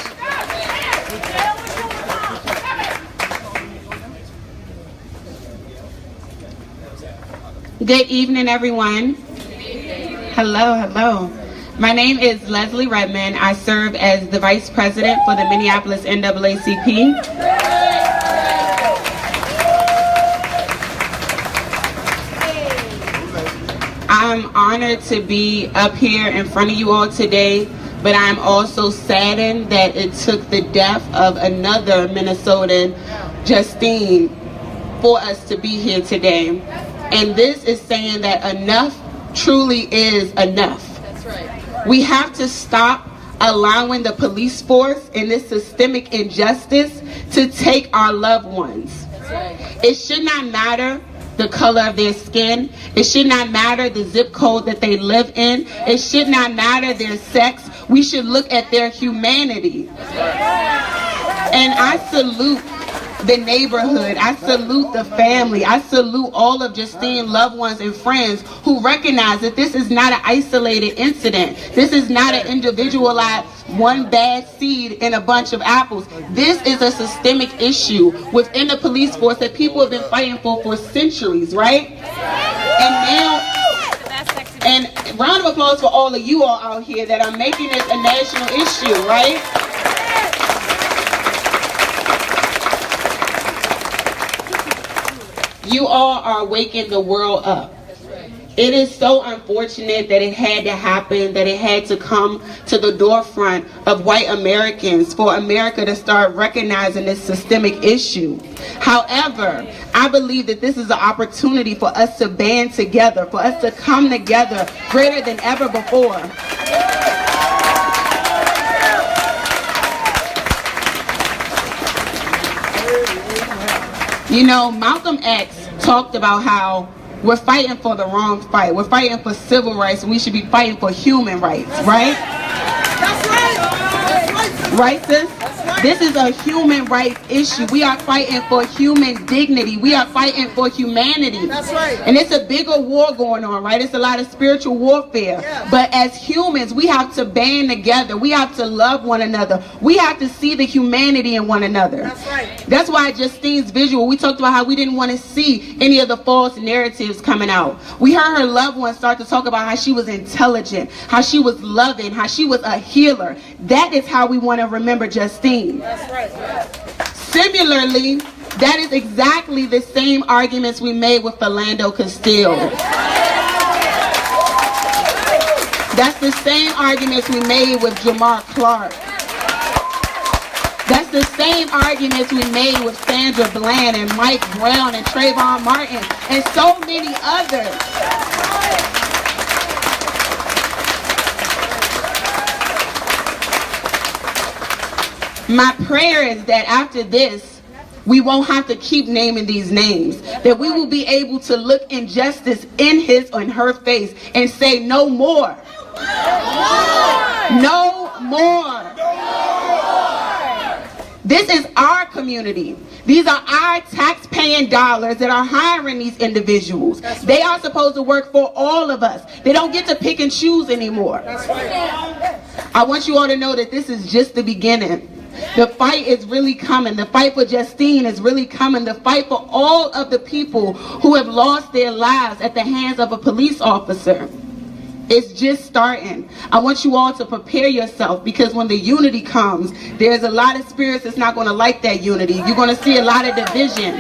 Speaker 12: Good evening, everyone. Hello, hello. My name is Leslie Redmond. I serve as the Vice President for the Minneapolis NAACP. I'm honored to be up here in front of you all today, but I'm also saddened that it took the death of another Minnesotan, Justine, for us to be here today. And this is saying that enough truly is enough.
Speaker 2: That's right.
Speaker 12: We have to stop allowing the police force and this systemic injustice to take our loved ones.
Speaker 2: That's right.
Speaker 12: It should not matter the color of their skin. It should not matter the zip code that they live in. It should not matter their sex. We should look at their humanity. And I salute the neighborhood. I salute the family. I salute all of Justine's loved ones and friends who recognize that this is not an isolated incident. This is not an individualized one bad seed in a bunch of apples. This is a systemic issue within the police force that people have been fighting for centuries, right? And now, and round of applause for all of you all out here that are making this a national issue, right? You all are waking the world up. It is so unfortunate that it had to happen, that it had to come to the forefront of white Americans for America to start recognizing this systemic issue. However, I believe that this is an opportunity for us to band together, for us to come together greater than ever before. You know, Malcolm X talked about how we're fighting for the wrong fight. We're fighting for civil rights, and we should be fighting for human rights, right?
Speaker 3: That's right. That's right.
Speaker 12: Right, sis? This is a human rights issue. We are fighting for human dignity. We are fighting for humanity.
Speaker 3: That's right.
Speaker 12: And it's a bigger war going on, right? It's a lot of spiritual warfare.
Speaker 3: Yeah.
Speaker 12: But as humans, we have to band together. We have to love one another. We have to see the humanity in one another.
Speaker 3: That's right.
Speaker 12: That's why Justine's visual, we talked about how we didn't want to see any of the false narratives coming out. We heard her loved ones start to talk about how she was intelligent, how she was loving, how she was a healer. That is how we want to remember Justine.
Speaker 3: That's right.
Speaker 12: Similarly, that is exactly the same arguments we made with Philando Castile. That's the same arguments we made with Jamar Clark. That's the same arguments we made with Sandra Bland and Mike Brown and Trayvon Martin and so many others. My prayer is that after this, we won't have to keep naming these names. That we will be able to look injustice in his or in her face and say no more. No more. This is our community. These are our tax-paying dollars that are hiring these individuals. They are supposed to work for all of us. They don't get to pick and choose anymore. I want you all to know that this is just the beginning. The fight is really coming. The fight for Justine is really coming. The fight for all of the people who have lost their lives at the hands of a police officer. It's just starting. I want you all to prepare yourself, because when the unity comes, there's a lot of spirits that's not going to like that unity. You're going to see a lot of division.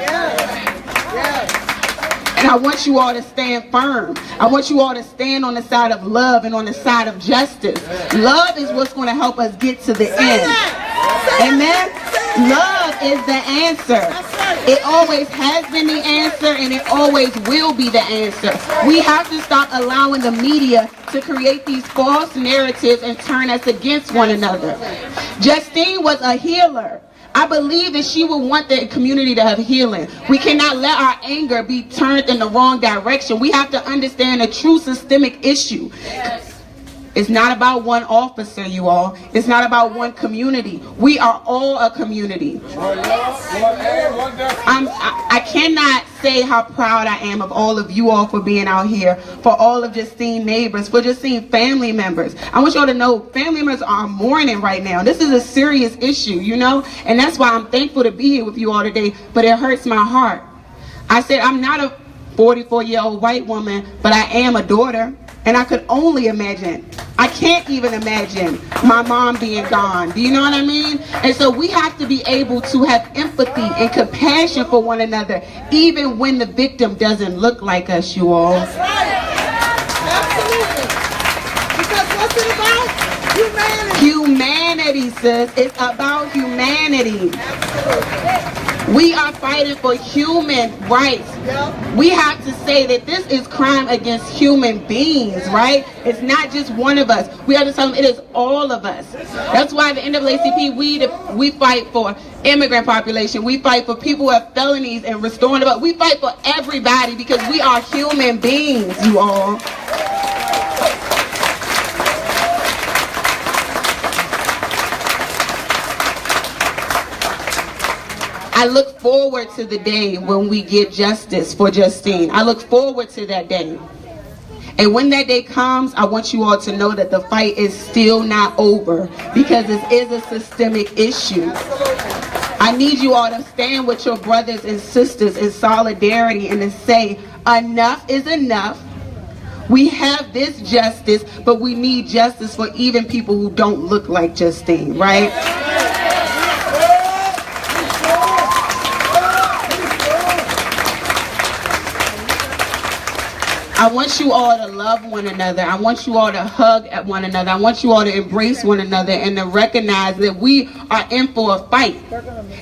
Speaker 12: And I want you all to stand firm. I want you all to stand on the side of love and on the side of justice. Love is what's going to help us get to the end. Amen? Love is the answer. It always has been the answer, and it always will be the answer. We have to stop allowing the media to create these false narratives and turn us against one another. Justine was a healer. I believe that she will want the community to have healing. We cannot let our anger be turned in the wrong direction. We have to understand a true systemic issue. It's not about one officer, you all. It's not about one community. We are all a community. I cannot say how proud I am of all of you all for being out here, for all of Justine neighbors, for Justine family members. I want you all to know family members are mourning right now. This is a serious issue, you know, and that's why I'm thankful to be here with you all today, but it hurts my heart. I said I'm not a 44-year-old white woman, but I am a daughter. And I could only imagine, I can't even imagine my mom being gone. Do you know what I mean? And so we have to be able to have empathy and compassion for one another, even when the victim doesn't look like us, you all.
Speaker 2: What's it about? Humanity.
Speaker 12: Humanity, sis. It's about humanity. We are fighting for human rights. We have to say that this is crime against human beings, right? It's not just one of us. We have to tell them it is all of us. That's why the NAACP, we fight for immigrant population. We fight for people who have felonies and restoring the. We fight for everybody because we are human beings, you all. I look forward to the day when we get justice for Justine. I look forward to that day. And when that day comes, I want you all to know that the fight is still not over because this is a systemic issue. I need you all to stand with your brothers and sisters in solidarity and to say, enough is enough. We have this justice, but we need justice for even people who don't look like Justine, right? I want you all to love one another. I want you all to hug at one another. I want you all to embrace one another and to recognize that we are in for a fight.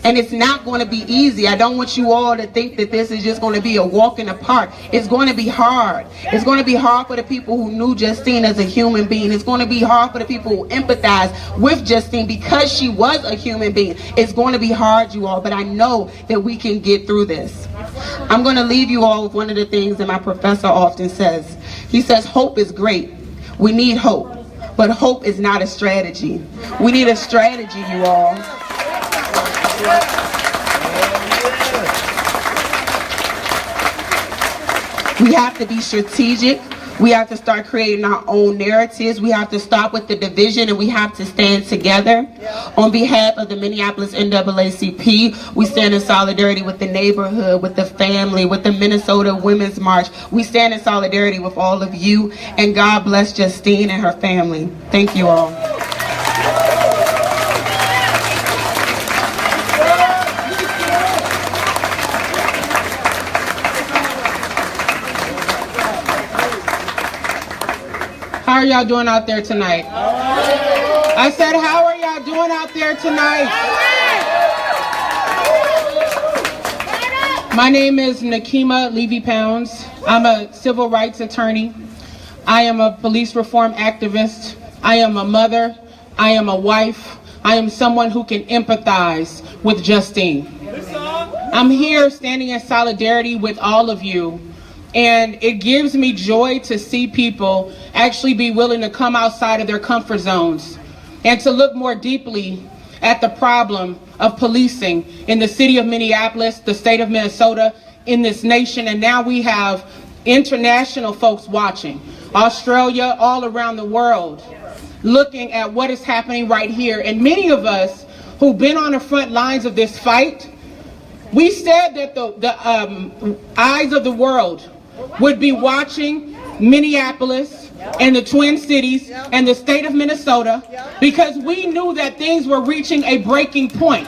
Speaker 12: And it's not going to be easy. I don't want you all to think that this is just going to be a walk in the park. It's going to be hard. It's going to be hard for the people who knew Justine as a human being. It's going to be hard for the people who empathize with Justine because she was a human being. It's going to be hard, you all, but I know that we can get through this. I'm going to leave you all with one of the things that my professor often says. He says, hope is great. We need hope. But hope is not a strategy. We need a strategy, you all. We have to be strategic. We have to start creating our own narratives. We have to stop with the division and we have to stand together. On behalf of the Minneapolis NAACP, we stand in solidarity with the neighborhood, with the family, with the Minnesota Women's March. We stand in solidarity with all of you, and God bless Justine and her family. Thank you all.
Speaker 2: How are y'all doing out there tonight? I said, how are y'all doing out there tonight? My name is Nakima Levy-Pounds. I'm a civil rights attorney. I am a police reform activist. I am a mother. I am a wife. I am someone who can empathize with Justine. I'm here standing in solidarity with all of you. And it gives me joy to see people actually be willing to come outside of their comfort zones and to look more deeply at the problem of policing in the city of Minneapolis, the state of Minnesota, in this nation. And now we have international folks watching, Australia, all around the world, looking at what is happening right here. And many of us who've been on the front lines of this fight, we said that the eyes of the world would be watching Minneapolis and the Twin Cities and the state of Minnesota because we knew that things were reaching a breaking point.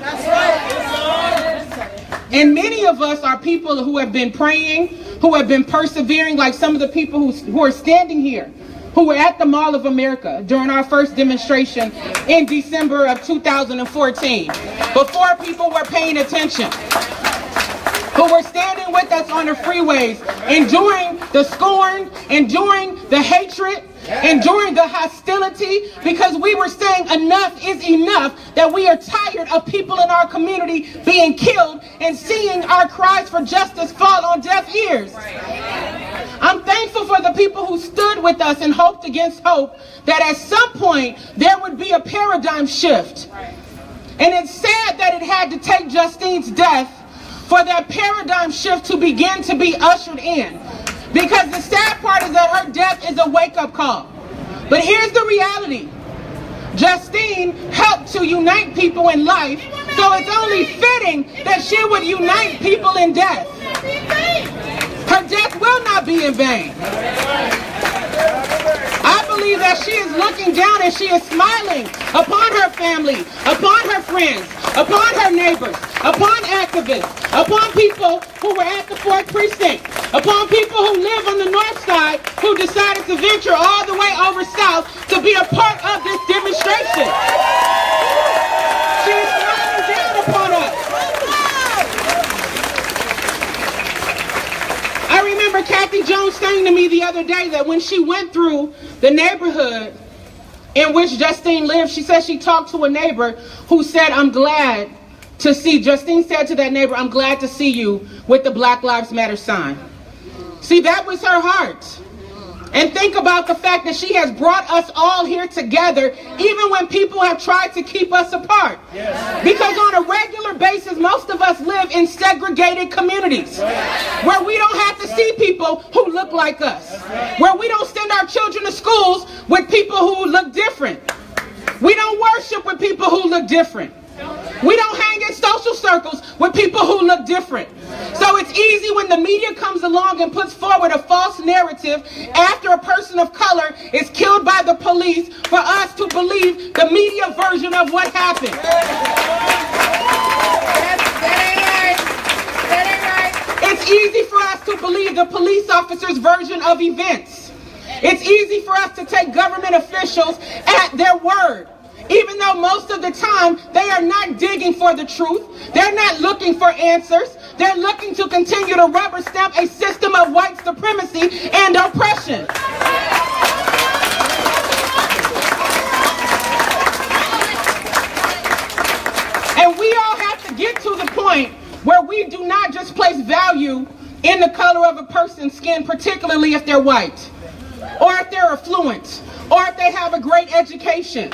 Speaker 2: And many of us are people who have been praying, who have been persevering, like some of the people who are standing here, who were at the Mall of America during our first demonstration in December of 2014, before people were paying attention, who were standing with us on the freeways, enduring the scorn, enduring the hatred, enduring the hostility, because we were saying enough is enough, that we are tired of people in our community being killed and seeing our cries for justice fall on deaf ears. I'm thankful for the people who stood with us and hoped against hope that at some point there would be a paradigm shift. And it's sad that it had to take Justine's death for that paradigm shift to begin to be ushered in. Because the sad part is that her death is a wake-up call. But here's the reality. Justine helped to unite people in life, so it's only fitting that she would unite people in death. Her death will not be in vain. I believe that she is looking down and she is smiling upon her family, upon her friends, upon her neighbors, upon activists, upon people who were at the 4th precinct,
Speaker 12: upon people who live on the north side who decided to venture all the way over south to be a part of this demonstration. She is smiling down upon us. I remember Kathy Jones saying to me the other day that when she went through the neighborhood in which Justine lived, she said she talked to a neighbor who said, I'm glad to see, Justine said to that neighbor, I'm glad to see you with the Black Lives Matter sign. See, that was her heart. And think about the fact that she has brought us all here together, even when people have tried to keep us apart. Yes. Because on a regular basis, most of us live in segregated communities where we don't have to see people who look like us, where we don't send our children to schools with people who look different. We don't worship with people who look different. We don't hang in social circles with people who look different. So it's easy when the media comes along and puts forward a false narrative after a person of color is killed by the police for us to believe the media version of what happened. That ain't right. It's easy for us to believe the police officer's version of events. It's easy for us to take government officials at their word. Even though most of the time they are not digging for the truth, they're not looking for answers, they're looking to continue to rubber stamp a system of white supremacy and oppression. And we all have to get to the point where we do not just place value in the color of a person's skin, particularly if they're white, or if they're affluent, or if they have a great education.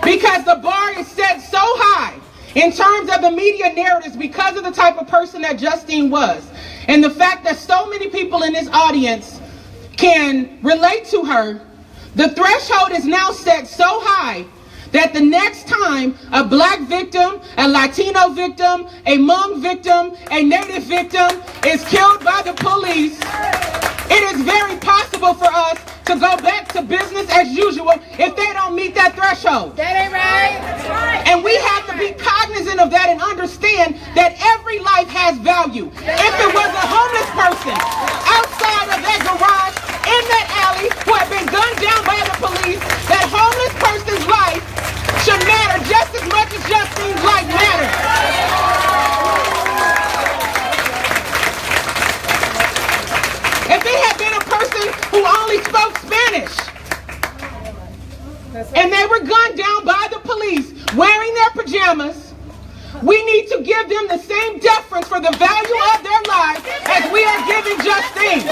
Speaker 12: Because the bar is set so high in terms of the media narratives because of the type of person that Justine was. And the fact that so many people in this audience can relate to her, the threshold is now set so high that the next time a black victim, a Latino victim, a Hmong victim, a Native victim is killed by the police, it is very possible for us to go back to business as usual if they don't meet that threshold. That ain't right. That's right. And we have to be cognizant of that and understand that every life has value. If it was a homeless person outside of that garage, in that alley, who had been gunned down by the police, that homeless person's life should matter just as much as Justine's life matters. If it had been a person who only spoke Spanish and they were gunned down by the police wearing their pajamas, we need to give them the same deference for the value of their lives as we are giving Justine.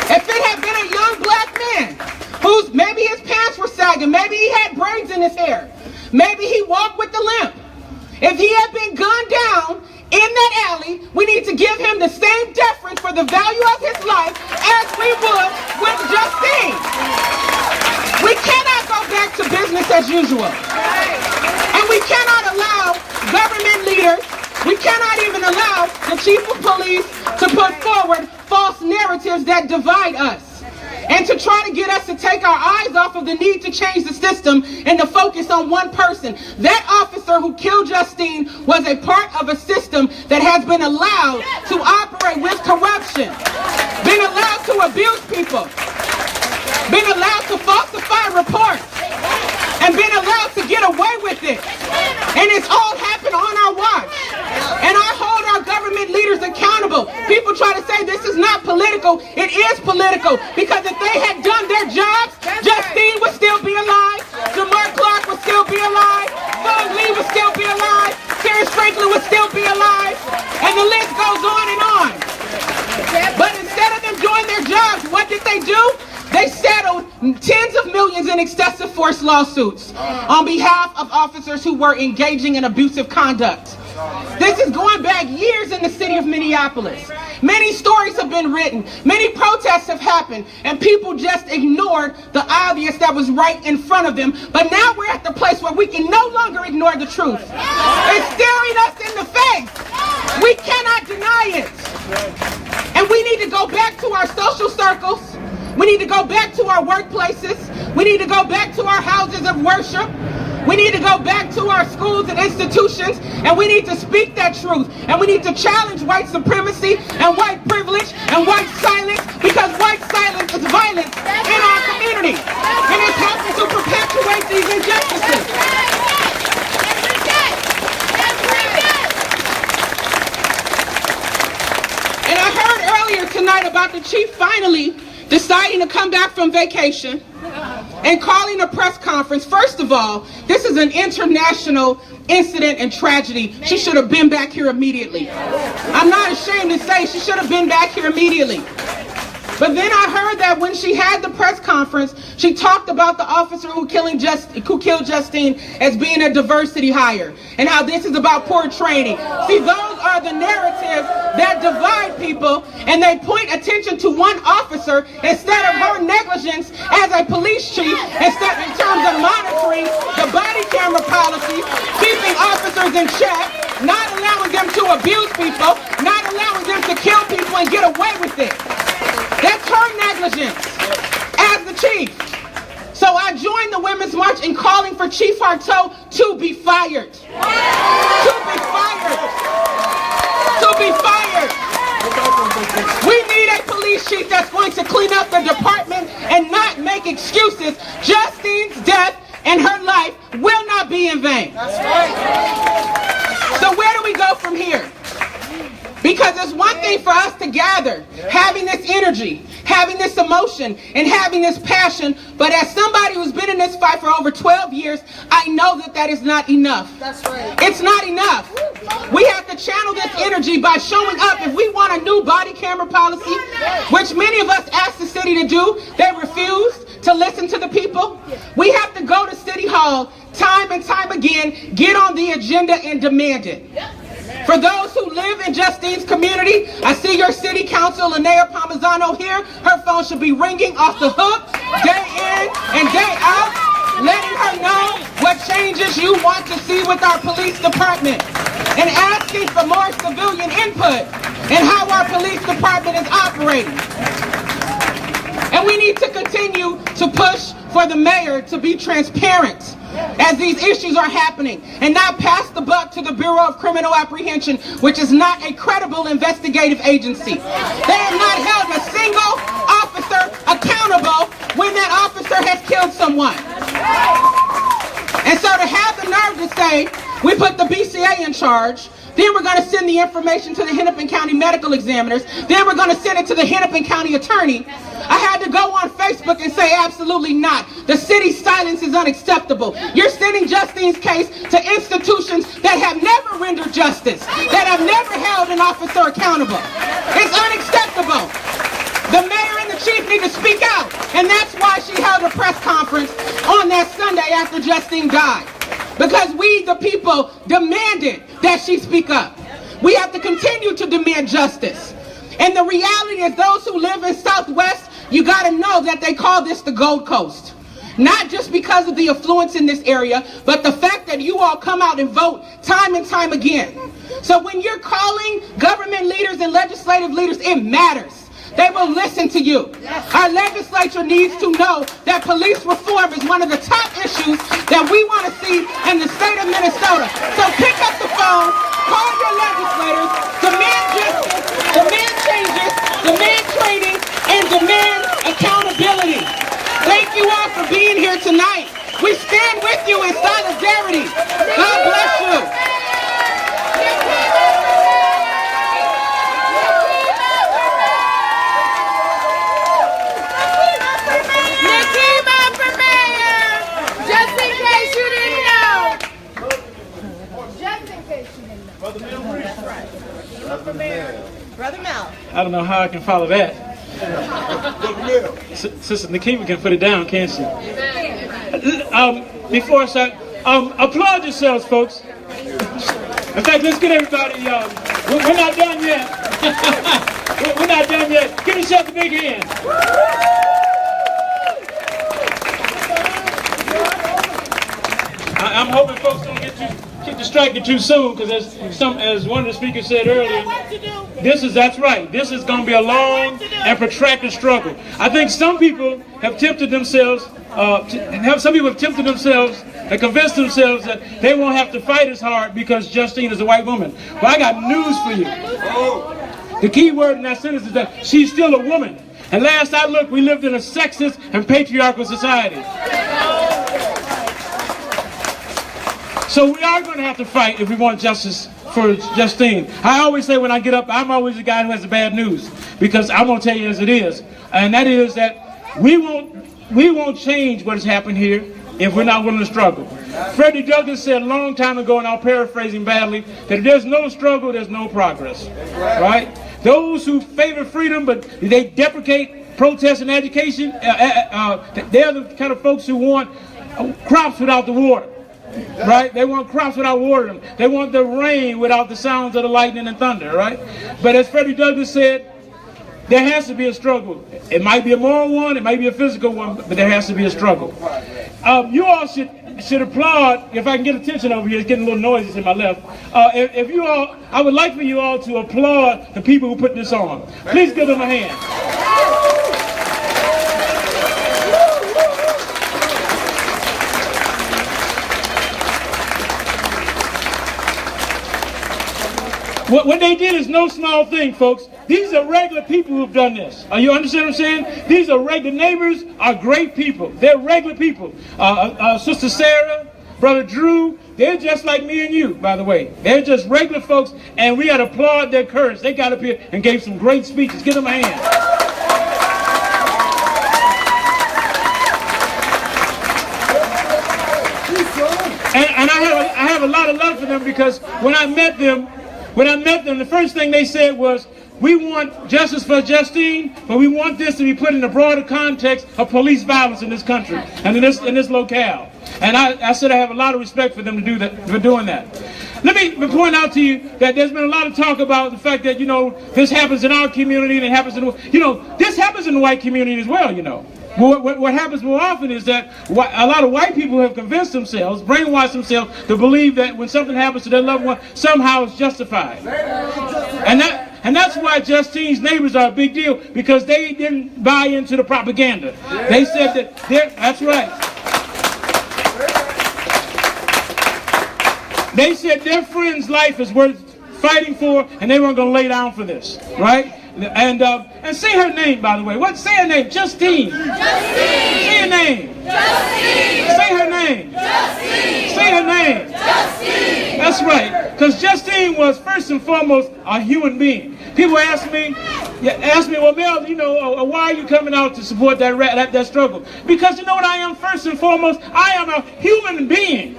Speaker 12: If it had been a young black man whose maybe his pants were sagging, maybe he had braids in his hair, maybe he walked with a limp, if he had been gunned down in that alley, we need to give him the same deference for the value of his life as we would with Justine. We cannot go back to business as usual. And we cannot allow government leaders, we cannot even allow the chief of police to put forward false narratives that divide us. And to try to get us to take our eyes off of the need to change the system and to focus on one person. That officer who killed Justine was a part of a system that has been allowed to operate with corruption, been allowed to abuse people, been allowed to falsify reports, and been allowed to get away with it. And it's all happened on our watch. And I hold our government leaders accountable. People try to say this is not political. It is political, because if they had done their jobs, Justine would still be alive, Jamar Clark would still be alive, Fong Lee would still be alive, Terrence Franklin would still be alive, and the list goes on and on. But instead of them doing their jobs, what did they do? They settled tens of millions in excessive force lawsuits on behalf of officers who were engaging in abusive conduct. This is going back years in the city of Minneapolis. Many stories have been written, many protests have happened, and people just ignored the obvious that was right in front of them. But now we're at the place where we can no longer ignore the truth. It's staring us in the face. We cannot deny it. And we need to go back to our social circles. We need to go back to our workplaces. We need to go back to our houses of worship. We need to go back to our schools and institutions, and we need to speak that truth. And we need to challenge white supremacy and white privilege and white silence, because white silence is violence in our community. And it's helping to perpetuate these injustices. And I heard earlier tonight about the chief finally deciding to come back from vacation and calling a press conference. First of all, this is an international incident and tragedy. She should have been back here immediately. I'm not ashamed to say she should have been back here immediately. But then I heard that when she had the press conference, she talked about the officer who killed Justine as being a diversity hire, and how this is about poor training. See, those are the narratives that divide people, and they point attention to one officer instead of her negligence as a police chief, instead in terms of monitoring the body camera policy, keeping officers in check, not allowing them to abuse people, not allowing them to kill people and get away with it. That's her negligence as the chief. So I joined the Women's March in calling for Chief Harteau to be fired. To be fired. To be fired. We need a police chief that's going to clean up the department and not make excuses. Justine's death and her life will not be in vain. That's right. So where do we go from here? Because it's one thing for us to gather, having this energy, having this emotion, and having this passion, but as somebody who's been in this fight for over 12 years, I know that that is not enough. That's right. It's not enough. We have to channel this energy by showing up. If we want a new body camera policy, which many of us asked the city to do, they refused to listen to the people. We have to go to City Hall time and time again, get on the agenda and demand it. For those who live in Justine's community, I see your city council, Linnea Palmisano here. Her phone should be ringing off the hook, day in and day out, letting her know what changes you want to see with our police department, and asking for more civilian input in how our police department is operating. And we need to continue to push for the mayor to be transparent as these issues are happening, and not pass the buck to the Bureau of Criminal Apprehension, which is not a credible investigative agency. They have not held a single officer accountable when that officer has killed someone. And so to have the nerve to say, we put the BCA in charge, then we're going to send the information to the Hennepin County medical examiners, then we're going to send it to the Hennepin County attorney. I had to go on Facebook and say absolutely not. The city's silence is unacceptable. You're sending Justine's case to institutions that have never rendered justice, that have never held an officer accountable. It's unacceptable. The mayor and the chief need to speak out, and that's why she held a press conference on that Sunday after Justine died. Because we, the people, demanded that she speak up. We have to continue to demand justice. And the reality is, those who live in Southwest, you got to know that they call this the Gold Coast. Not just because of the affluence in this area, but the fact that you all come out and vote time and time again. So when you're calling government leaders and legislative leaders, it matters. They will listen to you. Our legislature needs to know that police reform is one of the top issues that we want to see in the state of Minnesota. So pick up the phone, call your legislators, demand justice, demand changes, demand training, and demand accountability. Thank you all for being here tonight. We stand with you in solidarity. God bless you.
Speaker 4: Brother Mel.
Speaker 13: I don't know how I can follow that. Sister Nikema can put it down, can't she? Before I start, applaud yourselves, folks. In fact, let's get everybody. We're not done yet. We're not done yet. Give yourself a big hand. I'm hoping folks don't get distracted too soon, because as one of the speakers said earlier, that's right. This is going to be a long and protracted struggle. I think some people have tempted themselves that convince themselves that they won't have to fight as hard because Justine is a white woman. But I got news for you. The key word in that sentence is that she's still a woman. And last I looked, we lived in a sexist and patriarchal society. So we are going to have to fight if we want justice for Justine. I always say when I get up, I'm always the guy who has the bad news, because I'm going to tell you as it is. And that is that we won't change what has happened here if we're not willing to struggle. Freddie Douglass said a long time ago, and I'll paraphrase him badly, that if there's no struggle, there's no progress. Right? Those who favor freedom, but they deprecate protest and education, they're the kind of folks who want crops without the water. Right? They want crops without watering them. They want the rain without the sounds of the lightning and thunder, right? But as Freddie Douglass said, there has to be a struggle. It might be a moral one, it might be a physical one, but there has to be a struggle. You all should applaud. If I can get attention over here, it's getting a little noisy to my left. If you all, I would like for you all to applaud the people who put this on. Please give them a hand. What they did is no small thing, folks. These are regular people who've done this. You understand what I'm saying? These are regular neighbors, are great people. They're regular people. Sister Sarah, Brother Drew, they're just like me and you, by the way. They're just regular folks, and we got to applaud their courage. They got up here and gave some great speeches. Give them a hand. And I have a lot of love for them, because when I met them, the first thing they said was, we want justice for Justine, but we want this to be put in the broader context of police violence in this country and in this locale. And I said I have a lot of respect for them to do that, for doing that. Let me point out to you that there's been a lot of talk about the fact that, this happens in our community and it happens in, this happens in the white community as well, What happens more often is that a lot of white people have convinced themselves, brainwashed themselves, to believe that when something happens to their loved one, somehow it's justified. And that's why Justine's neighbors are a big deal, because they didn't buy into the propaganda. They said that that's right. They said their friend's life is worth fighting for, and they weren't going to lay down for this, right? And say her name, by the way. Say her name? Justine. Justine. Say her name. Justine. Say her name. Justine. Say her name. Justine. That's right. Because Justine was first and foremost a human being. People ask me, well, Mel, why are you coming out to support that struggle? Because you know what I am first and foremost? I am a human being.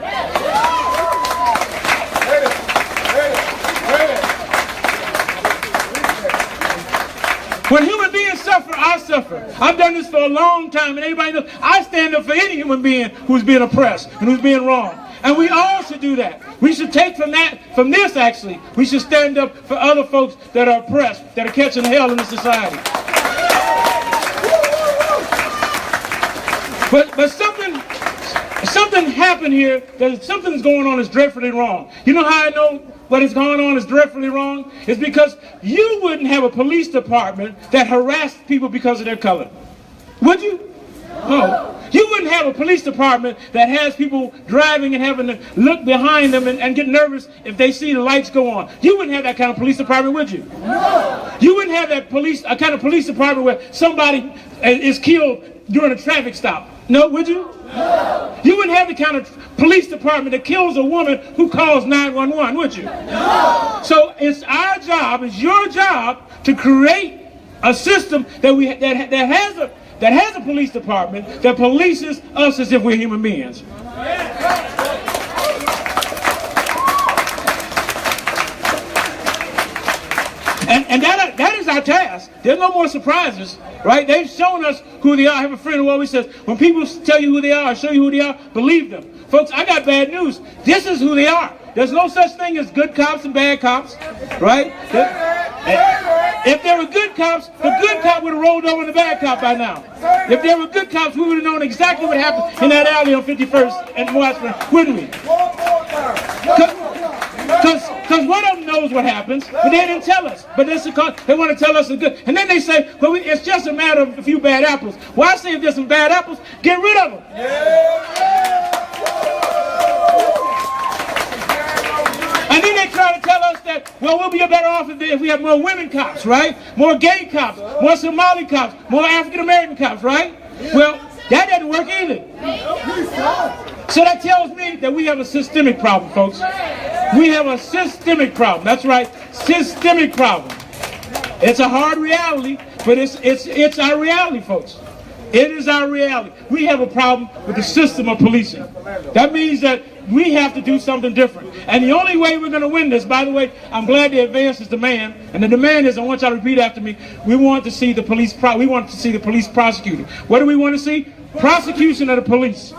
Speaker 13: When human beings suffer, I suffer. I've done this for a long time, and everybody knows I stand up for any human being who's being oppressed and who's being wronged. And we all should do that. We should take from this actually, we should stand up for other folks that are oppressed, that are catching hell in the society. But something happened here, that something's going on that's dreadfully wrong. You know how I know what is going on is dreadfully wrong? It's because you wouldn't have a police department that harassed people because of their color. Would you? No. You wouldn't have a police department that has people driving and having to look behind them and get nervous if they see the lights go on. You wouldn't have that kind of police department, would you? No. You wouldn't have that kind of police department where somebody is killed during a traffic stop. No, would you? No. You wouldn't have the kind of police department that kills a woman who calls 911, would you? No. So it's our job, it's your job to create a system that has a police department that polices us as if we're human beings. And that is our task. There's no more surprises, right? They've shown us who they are. I have a friend who always says, when people tell you who they are or show you who they are, believe them. Folks, I got bad news. This is who they are. There's no such thing as good cops and bad cops, right? If there were good cops, the good cop would have rolled over the bad cop by now. If there were good cops, we would have known exactly what happened in that alley on 51st and Washburn, wouldn't we? Because one of them knows what happens, but they didn't tell us. But that's because they want to tell us the good. And then they say, well, it's just a matter of a few bad apples. Well, I say if there's some bad apples, get rid of them. they try to tell us that, well, we'll be better off if we have more women cops, right? More gay cops, more Somali cops, more African-American cops, right? Well, that doesn't work either. So that tells me that we have a systemic problem, folks. We have a systemic problem. That's right, systemic problem. It's a hard reality, but it's our reality, folks. It is our reality. We have a problem with the system of policing. That means that we have to do something different. And the only way we're going to win this, by the way, I'm glad they advanced this demand. And the demand is, I want y'all to repeat after me, we want to see the police prosecuted. What do we want to see? Prosecution of the police.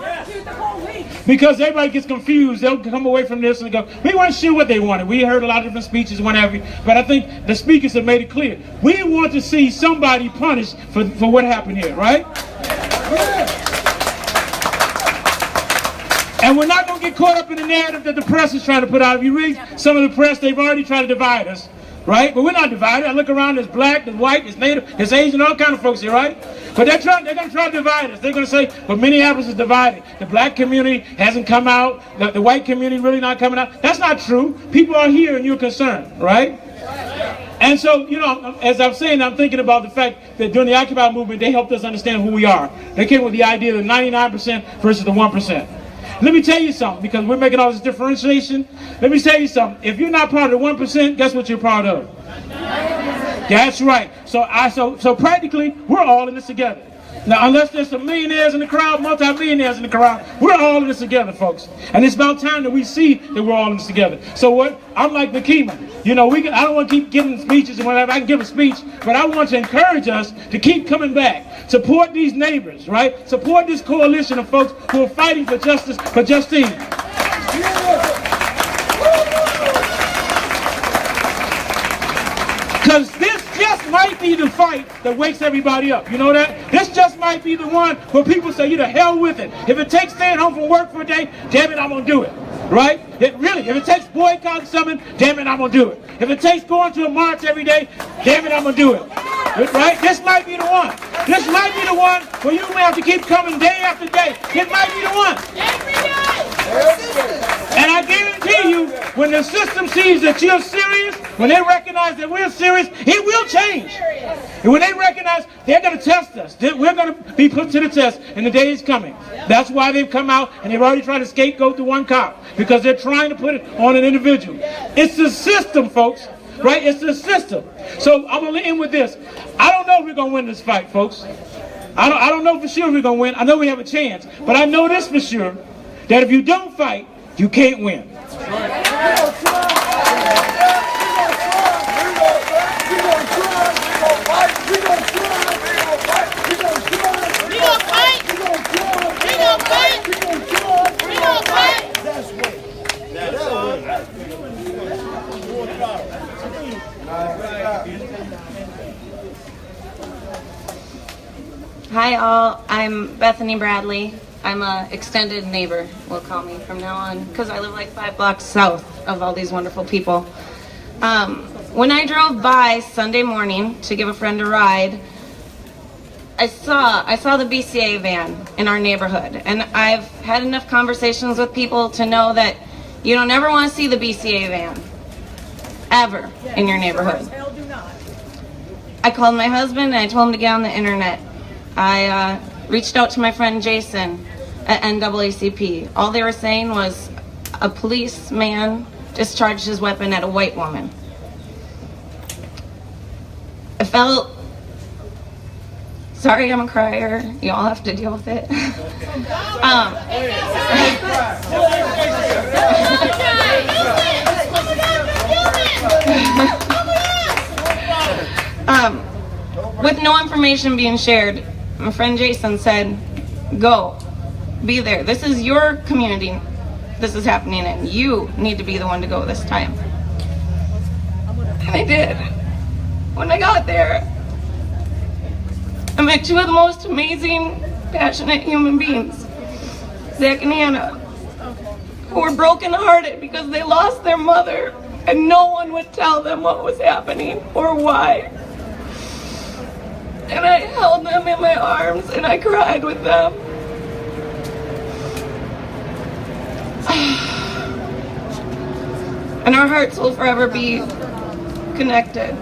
Speaker 13: Because everybody gets confused. They'll come away from this and go, we weren't sure what they wanted. We heard a lot of different speeches and what have you. But I think the speakers have made it clear. We want to see somebody punished for what happened here, right? And we're not going to get caught up in the narrative that the press is trying to put out. If you read some of the press, they've already tried to divide us, right? But we're not divided. I look around, there's black, there's white, there's native, there's Asian, all kind of folks here, right? But they're going to try to divide us. They're going to say, well, Minneapolis is divided. The black community hasn't come out. The white community really not coming out. That's not true. People are here and you're concerned, right? And so, you know, as I'm saying, I'm thinking about the fact that during the Occupy movement, they helped us understand who we are. They came with the idea of the 99% versus the 1%. Let me tell you something, because we're making all this differentiation. Let me tell you something. If you're not part of the 1%, guess what you're part of? That's right. So practically, we're all in this together. Now, unless there's some millionaires in the crowd, multi-millionaires in the crowd, we're all in this together, folks. And it's about time that we see that we're all in this together. So what? I'm like Nakima. You know, I don't want to keep giving speeches and whatever. I can give a speech, but I want to encourage us to keep coming back. Support these neighbors, right? Support this coalition of folks who are fighting for justice for Justine. Because this just might be the fight that wakes everybody up. You know that? This just might be the one where people say, you to hell with it. If it takes staying home from work for a day, damn it, I'm going to do it. Right? Really, if it takes boycotting something, damn it, I'm going to do it. If it takes going to a march every day, damn it, I'm going to do it. Right? This might be the one. This might be the one where you may have to keep coming day after day. It might be the one. And I guarantee you, when the system sees that you're serious, when they recognize that we're serious, it will change. And when they recognize they're going to test us, we're going to be put to the test, and the day is coming. That's why they've come out, and they've already tried to scapegoat the one cop, because they're trying to put it on an individual. It's the system, folks. Right? It's the system. So I'm going to end with this. I don't know if we're going to win this fight, folks. I don't know for sure if we're going to win. I know we have a chance. But I know this for sure, that if you don't fight, you can't win.
Speaker 14: Hi all, I'm Bethany Bradley. I'm an extended neighbor, will call me from now on, because I live like 5 blocks south of all these wonderful people. When I drove by Sunday morning to give a friend a ride, I saw the BCA van in our neighborhood, and I've had enough conversations with people to know that you don't ever want to see the BCA van, ever, in your neighborhood. I called my husband and I told him to get on the internet. I reached out to my friend Jason at NAACP. All they were saying was a policeman discharged his weapon at a white woman. I felt, sorry I'm a crier, you all have to deal with it. With no information being shared, my friend Jason said, go, be there. This is your community this is happening in. You need to be the one to go this time. And I did. When I got there, I met 2 of the most amazing, passionate human beings, Zach and Hannah, who were brokenhearted because they lost their mother and no one would tell them what was happening or why. And I held them in my arms and I cried with them. and our hearts will forever be connected.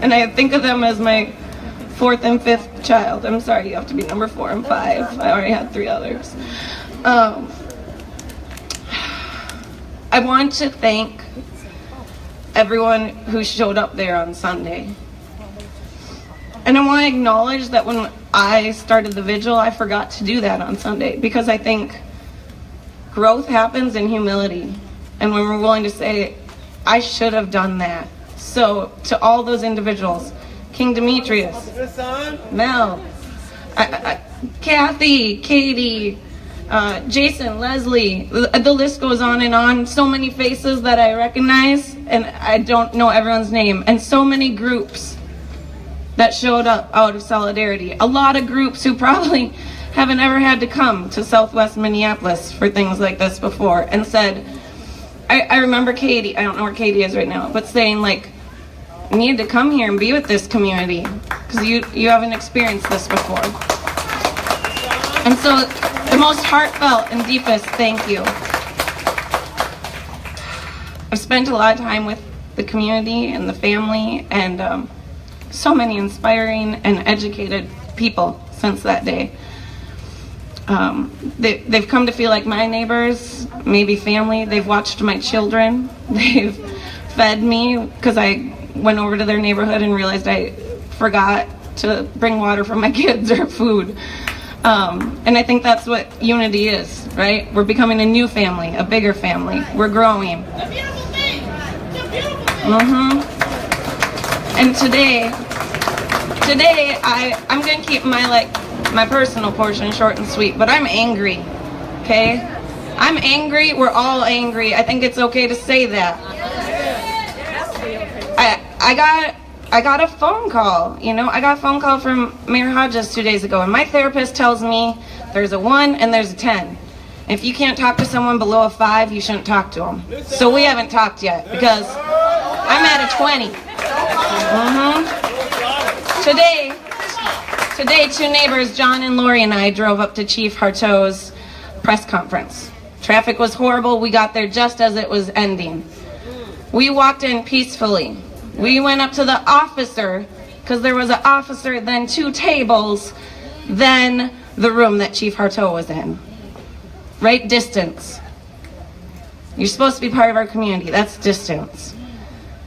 Speaker 14: And I think of them as my 4th and 5th child. I'm sorry, you have to be number 4 and 5. I already had 3 others. I want to thank everyone who showed up there on Sunday. And I want to acknowledge that when I started the vigil, I forgot to do that on Sunday, because I think growth happens in humility. And when we're willing to say, I should have done that. So to all those individuals, King Demetrius, Mel, Kathy, Katie, Jason, Leslie, the list goes on and on. So many faces that I recognize, and I don't know everyone's name, and so many groups that showed up out of solidarity. A lot of groups who probably haven't ever had to come to Southwest Minneapolis for things like this before, and said, I remember Katie, I don't know where Katie is right now, but saying like, you need to come here and be with this community, because you haven't experienced this before. And so, the most heartfelt and deepest thank you. I've spent a lot of time with the community and the family, and so many inspiring and educated people since that day. They've come to feel like my neighbors, maybe family. They've watched my children. They've fed me, because I went over to their neighborhood and realized I forgot to bring water for my kids or food. And I think that's what unity is, right? We're becoming a new family, a bigger family. We're growing. And today I'm gonna keep my personal portion short and sweet, but I'm angry, okay? I'm angry, we're all angry. I think it's okay to say that. I got a phone call, you know, I got a phone call from Mayor Hodges 2 days ago, and my therapist tells me there's a 1 and there's a 10. If you can't talk to someone below a 5, you shouldn't talk to them. So we haven't talked yet, because I'm at a 20. Today, 2 neighbors, John and Lori, and I drove up to Chief Harteau's press conference. Traffic was horrible. We got there just as it was ending. We walked in peacefully. We went up to the officer, because there was an officer, then 2 tables, then the room that Chief Harteau was in. Right? Distance. You're supposed to be part of our community. That's distance.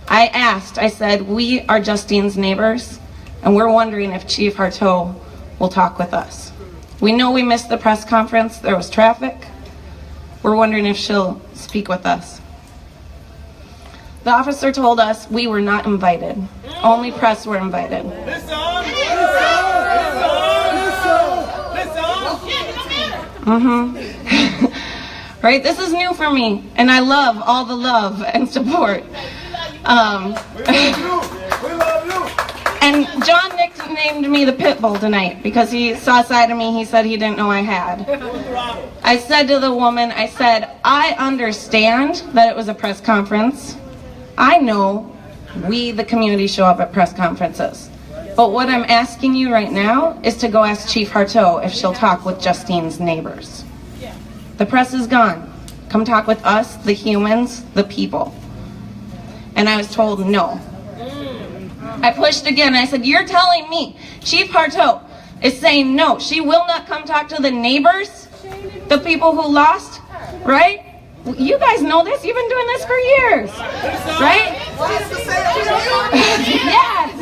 Speaker 14: I said, we are Justine's neighbors, and we're wondering if Chief Harteau will talk with us. We know we missed the press conference. There was traffic. We're wondering if she'll speak with us. The officer told us we were not invited. Only press were invited. Right? This is new for me, and I love all the love and support. And John nicknamed me the pit bull tonight because he saw a side of me he said he didn't know I had. I said to the woman, I said, I understand that it was a press conference. I know we, the community, show up at press conferences. But what I'm asking you right now is to go ask Chief Harteau if she'll talk with Justine's neighbors. The press is gone. Come talk with us, the humans, the people. And I was told no. I pushed again. I said, you're telling me Chief Harteau is saying no. She will not come talk to the neighbors, the people who lost, right? You guys know this. You've been doing this for years, right? Yes.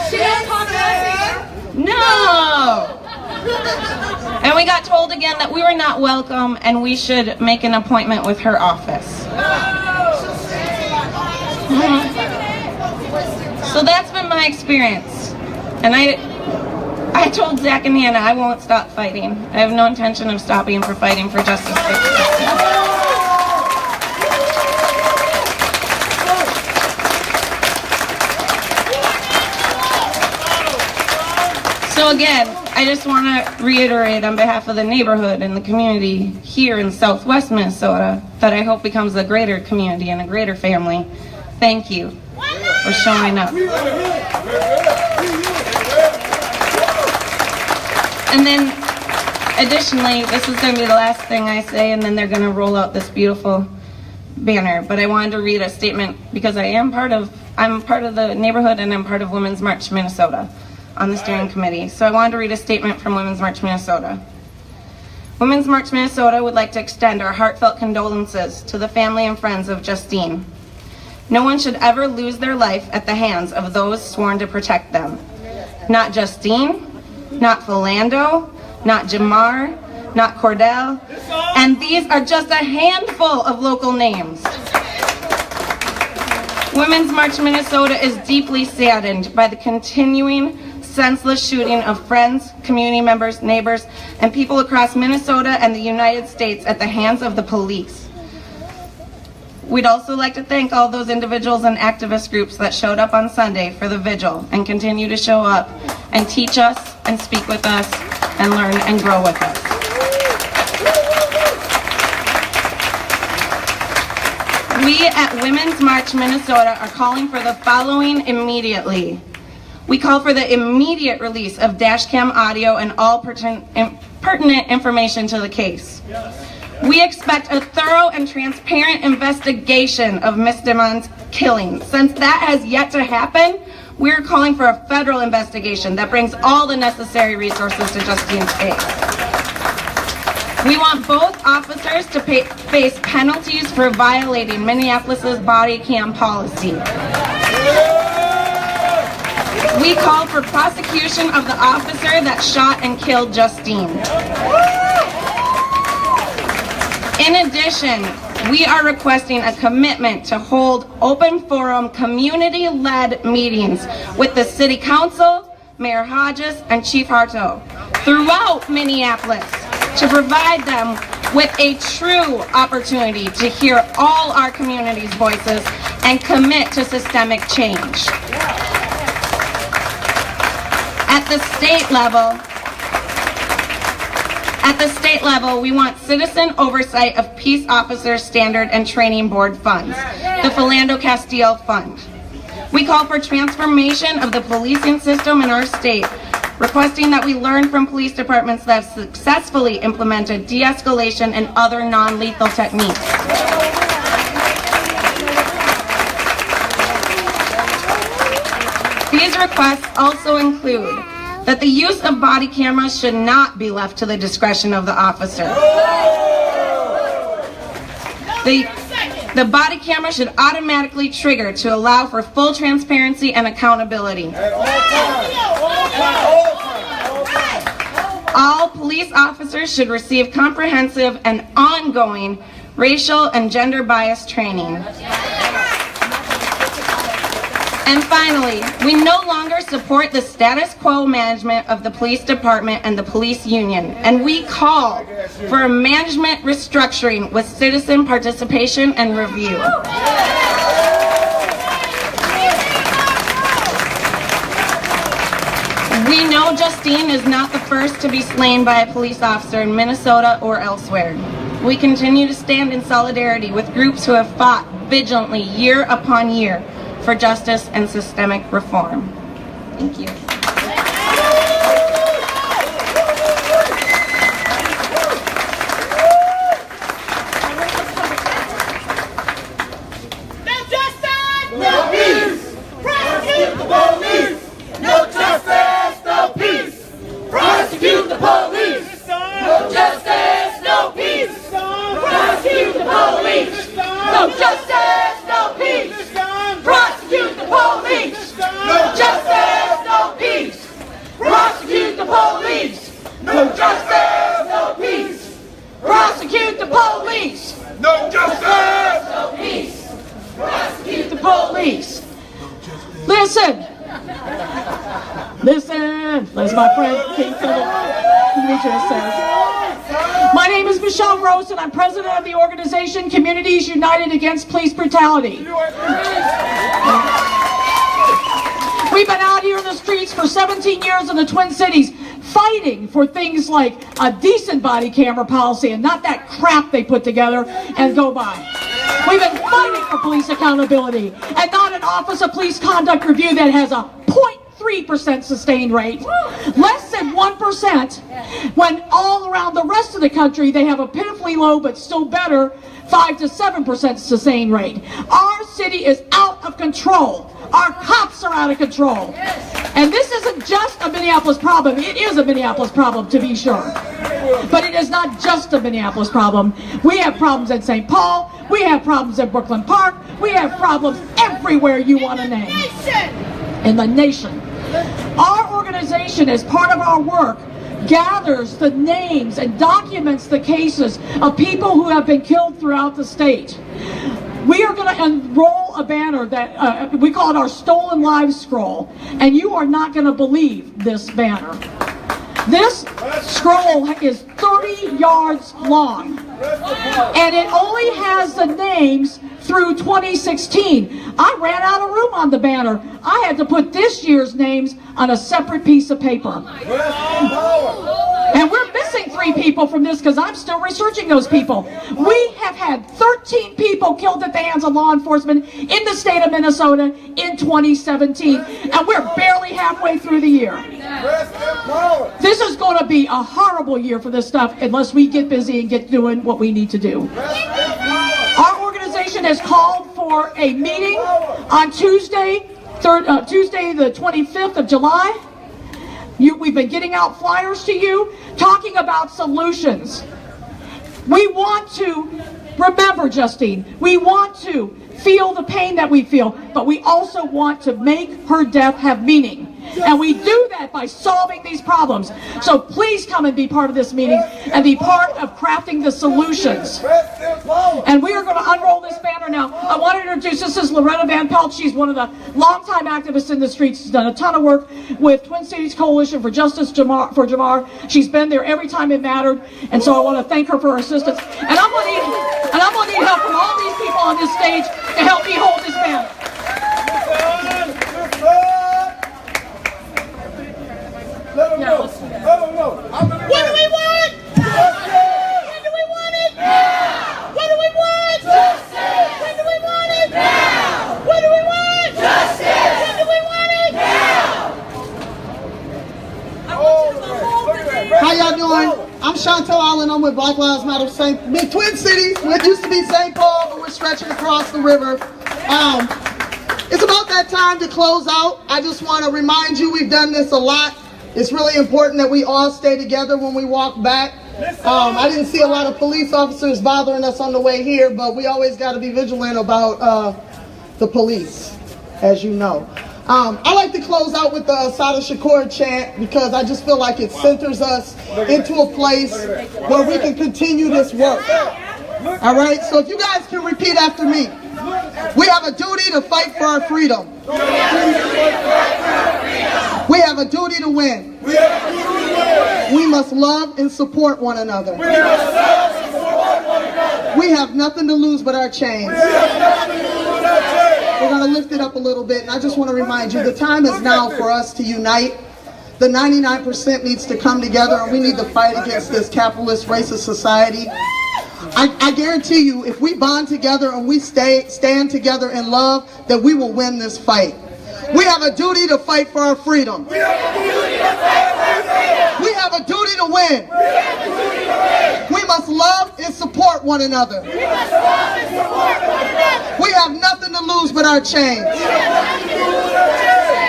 Speaker 7: She don't talk to us.
Speaker 14: No. And we got told again that we were not welcome and we should make an appointment with her office. So that's been my experience. And I told Zach and Hannah I won't stop fighting. I have no intention of stopping for fighting for justice. So again, I just want to reiterate on behalf of the neighborhood and the community here in Southwest Minnesota that I hope becomes a greater community and a greater family. Thank you for showing up. And then additionally, this is going to be the last thing I say, and then they're going to roll out this beautiful banner, but I wanted to read a statement because I'm part of the neighborhood and I'm part of Women's March Minnesota on the steering committee. So I wanted to read a statement from Women's March Minnesota. Women's March Minnesota would like to extend our heartfelt condolences to the family and friends of Justine. No one should ever lose their life at the hands of those sworn to protect them. Not Justine, not Philando, not Jamar, not Cordell, and these are just a handful of local names. Women's March Minnesota is deeply saddened by the continuing senseless shooting of friends, community members, neighbors, and people across Minnesota and the United States at the hands of the police. We'd also like to thank all those individuals and activist groups that showed up on Sunday for the vigil and continue to show up and teach us and speak with us and learn and grow with us. We at Women's March Minnesota are calling for the following immediately. We call for the immediate release of dashcam audio and all pertinent information to the case. We expect a thorough and transparent investigation of Ms. DeMond's killing. Since that has yet to happen, we're calling for a federal investigation that brings all the necessary resources to Justine's case. We want both officers to face penalties for violating Minneapolis's body cam policy. We call for prosecution of the officer that shot and killed Justine. In addition, we are requesting a commitment to hold open forum, community-led meetings with the City Council, Mayor Hodges, and Chief Harto throughout Minneapolis to provide them with a true opportunity to hear all our community's voices and commit to systemic change. At the state level, we want citizen oversight of Peace Officers Standard and Training Board funds, the Philando Castile Fund. We call for transformation of the policing system in our state, requesting that we learn from police departments that have successfully implemented de-escalation and other non-lethal techniques. These requests also include that the use of body cameras should not be left to the discretion of the officer. The body camera should automatically trigger to allow for full transparency and accountability. All police officers should receive comprehensive and ongoing racial and gender bias training. And finally, we no longer support the status quo management of the police department and the police union, and we call for a management restructuring with citizen participation and review. We know Justine is not the first to be slain by a police officer in Minnesota or elsewhere. We continue to stand in solidarity with groups who have fought vigilantly year upon year for justice and systemic reform. Thank you.
Speaker 3: No justice, no peace. Prosecute the police. No justice, no peace. Prosecute the police. No justice, no peace. Prosecute the police. No justice, no peace. Prosecute the police! No justice, no peace! Prosecute the police! No justice, no peace! Prosecute the police! No justice, no peace! Prosecute the police!
Speaker 6: Listen! Listen! As my friend King Philip says. My name is Michelle Rose and I'm president of the organization Communities United Against Police Brutality. We've been out here in the streets for 17 years in the Twin Cities fighting for things like a decent body camera policy and not that crap they put together and go by. We've been fighting for police accountability and not an Office of Police Conduct Review that has a 0.3% sustained rate, less than 1%, when all around the rest of the country they have a pitifully low but still better 5 to 7% sustained rate. Our city is out of control. Our cops are out of control. And this isn't just a Minneapolis problem. It is a Minneapolis problem, to be sure. But it is not just a Minneapolis problem. We have problems in St. Paul. We have problems in Brooklyn Park. We have problems everywhere you want to name. In the nation. Our organization, as part of our work, gathers the names and documents the cases of people who have been killed throughout the state. We are going to unroll a banner that we call it our Stolen Lives Scroll, and you are not going to believe this banner. This scroll is 30 yards long, and it only has the names through 2016. I ran out of room on the banner. I had to put this year's names on a separate piece of paper. And we're missing 3 people from this because I'm still researching those people. We have had 13 people killed at the hands of law enforcement in the state of Minnesota in 2017, and we're barely halfway through the year. This is going to be a horrible year for this stuff unless we get busy and get doing what we need to do. Our organization has called for a meeting on Tuesday the 25th of July. We've been getting out flyers to you, talking about solutions. We want to remember Justine. We want to feel the pain that we feel, but we also want to make her death have meaning. And we do that by solving these problems. So please come and be part of this meeting and be part of crafting the solutions. And we are going to unroll this banner now. I want to introduce, this is Loretta Van Pelt. She's one of the longtime activists in the streets. She's done a ton of work with Twin Cities Coalition for Justice for Jamar. She's been there every time it mattered. And so I want to thank her for her assistance. And I'm going to need help from all these people on this stage to help me hold this banner.
Speaker 3: Let them know. What do we want? Justice! When do we want it? Now! What do we want? Justice! When do we want it? Now! What do we want? Justice! When do we want it? Now!
Speaker 12: How y'all doing? I'm Chantel Allen. I'm with Black Lives Matter Twin Cities. It used to be St. Paul, but we're stretching across the river. It's about that time to close out. I just want to remind you we've done this a lot. It's really important that we all stay together when we walk back. I didn't see a lot of police officers bothering us on the way here, but we always got to be vigilant about the police, as you know. I like to close out with the Asada Shakur chant because I just feel like it centers us into a place where we can continue this work. All right, so if you guys can repeat after me. We have a duty to fight for our freedom. We have a duty to win. We must love and support one another. We have nothing to lose but our chains. We're going to lift it up a little bit, and I just want to remind you, the time is now for us to unite. The 99% needs to come together, and we need to fight against this capitalist, racist society. I guarantee you, if we bond together and we stand together in love, that we will win this fight. We have a duty to fight for our freedom. We have a duty to win. We must love and support one another. We have nothing to lose but our chains.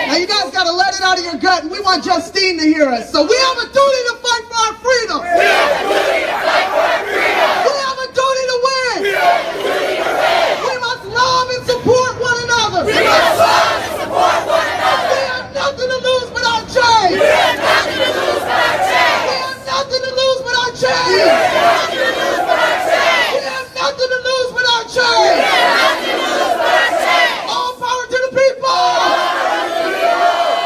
Speaker 12: Now you guys got to let it out of your gut, and we want Justine to hear us. So we have a duty to fight for our freedom. We have a duty to fight for our freedom. We have a duty to win. We have a duty to win. We must love and support one another. We must love and support one another. We have nothing to lose but our chains. We have nothing to lose but our chains. We have nothing to lose but our chains. We have nothing to lose but our chains. We have nothing to lose but our chains. We have nothing to lose but our chains. All power to the people.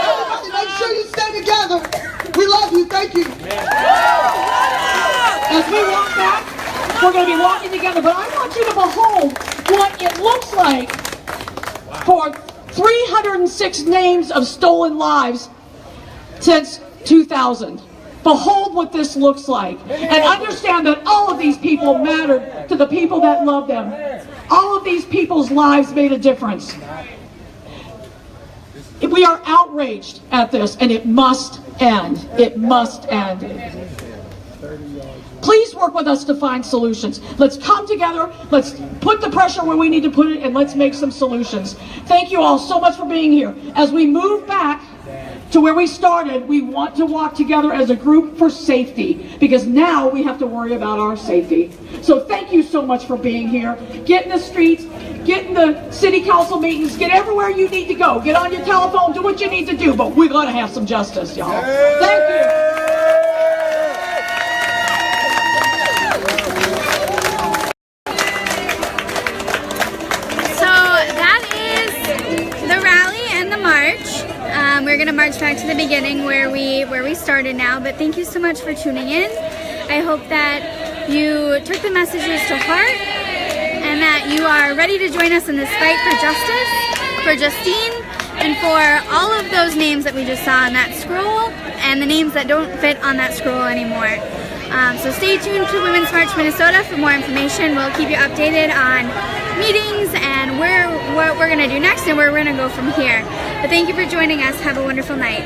Speaker 12: Everybody, make sure you stay together. We love you. Thank you.
Speaker 6: As we walk back, we're going to be walking together, but I want you to behold what it looks like for 306 names of stolen lives since 2000. Behold what this looks like, and understand that all of these people mattered to the people that loved them. All of these people's lives made a difference. We are outraged at this, and it must end. It must end. Please work with us to find solutions. Let's come together, let's put the pressure where we need to put it, and let's make some solutions. Thank you all so much for being here. As we move back to where we started, we want to walk together as a group for safety, because now we have to worry about our safety. So thank you so much for being here. Get in the streets, get in the city council meetings, get everywhere you need to go. Get on your telephone, do what you need to do, but we're going to have some justice, y'all. Thank you.
Speaker 1: We're going to march back to the beginning where we started now, but thank you so much for tuning in. I hope that you took the messages to heart and that you are ready to join us in this fight for justice, for Justine, and for all of those names that we just saw on that scroll and the names that don't fit on that scroll anymore. So stay tuned to Women's March Minnesota for more information. We'll keep you updated on meetings and what we're going to do next and where we're going to go from here. But thank you for joining us. Have a wonderful night.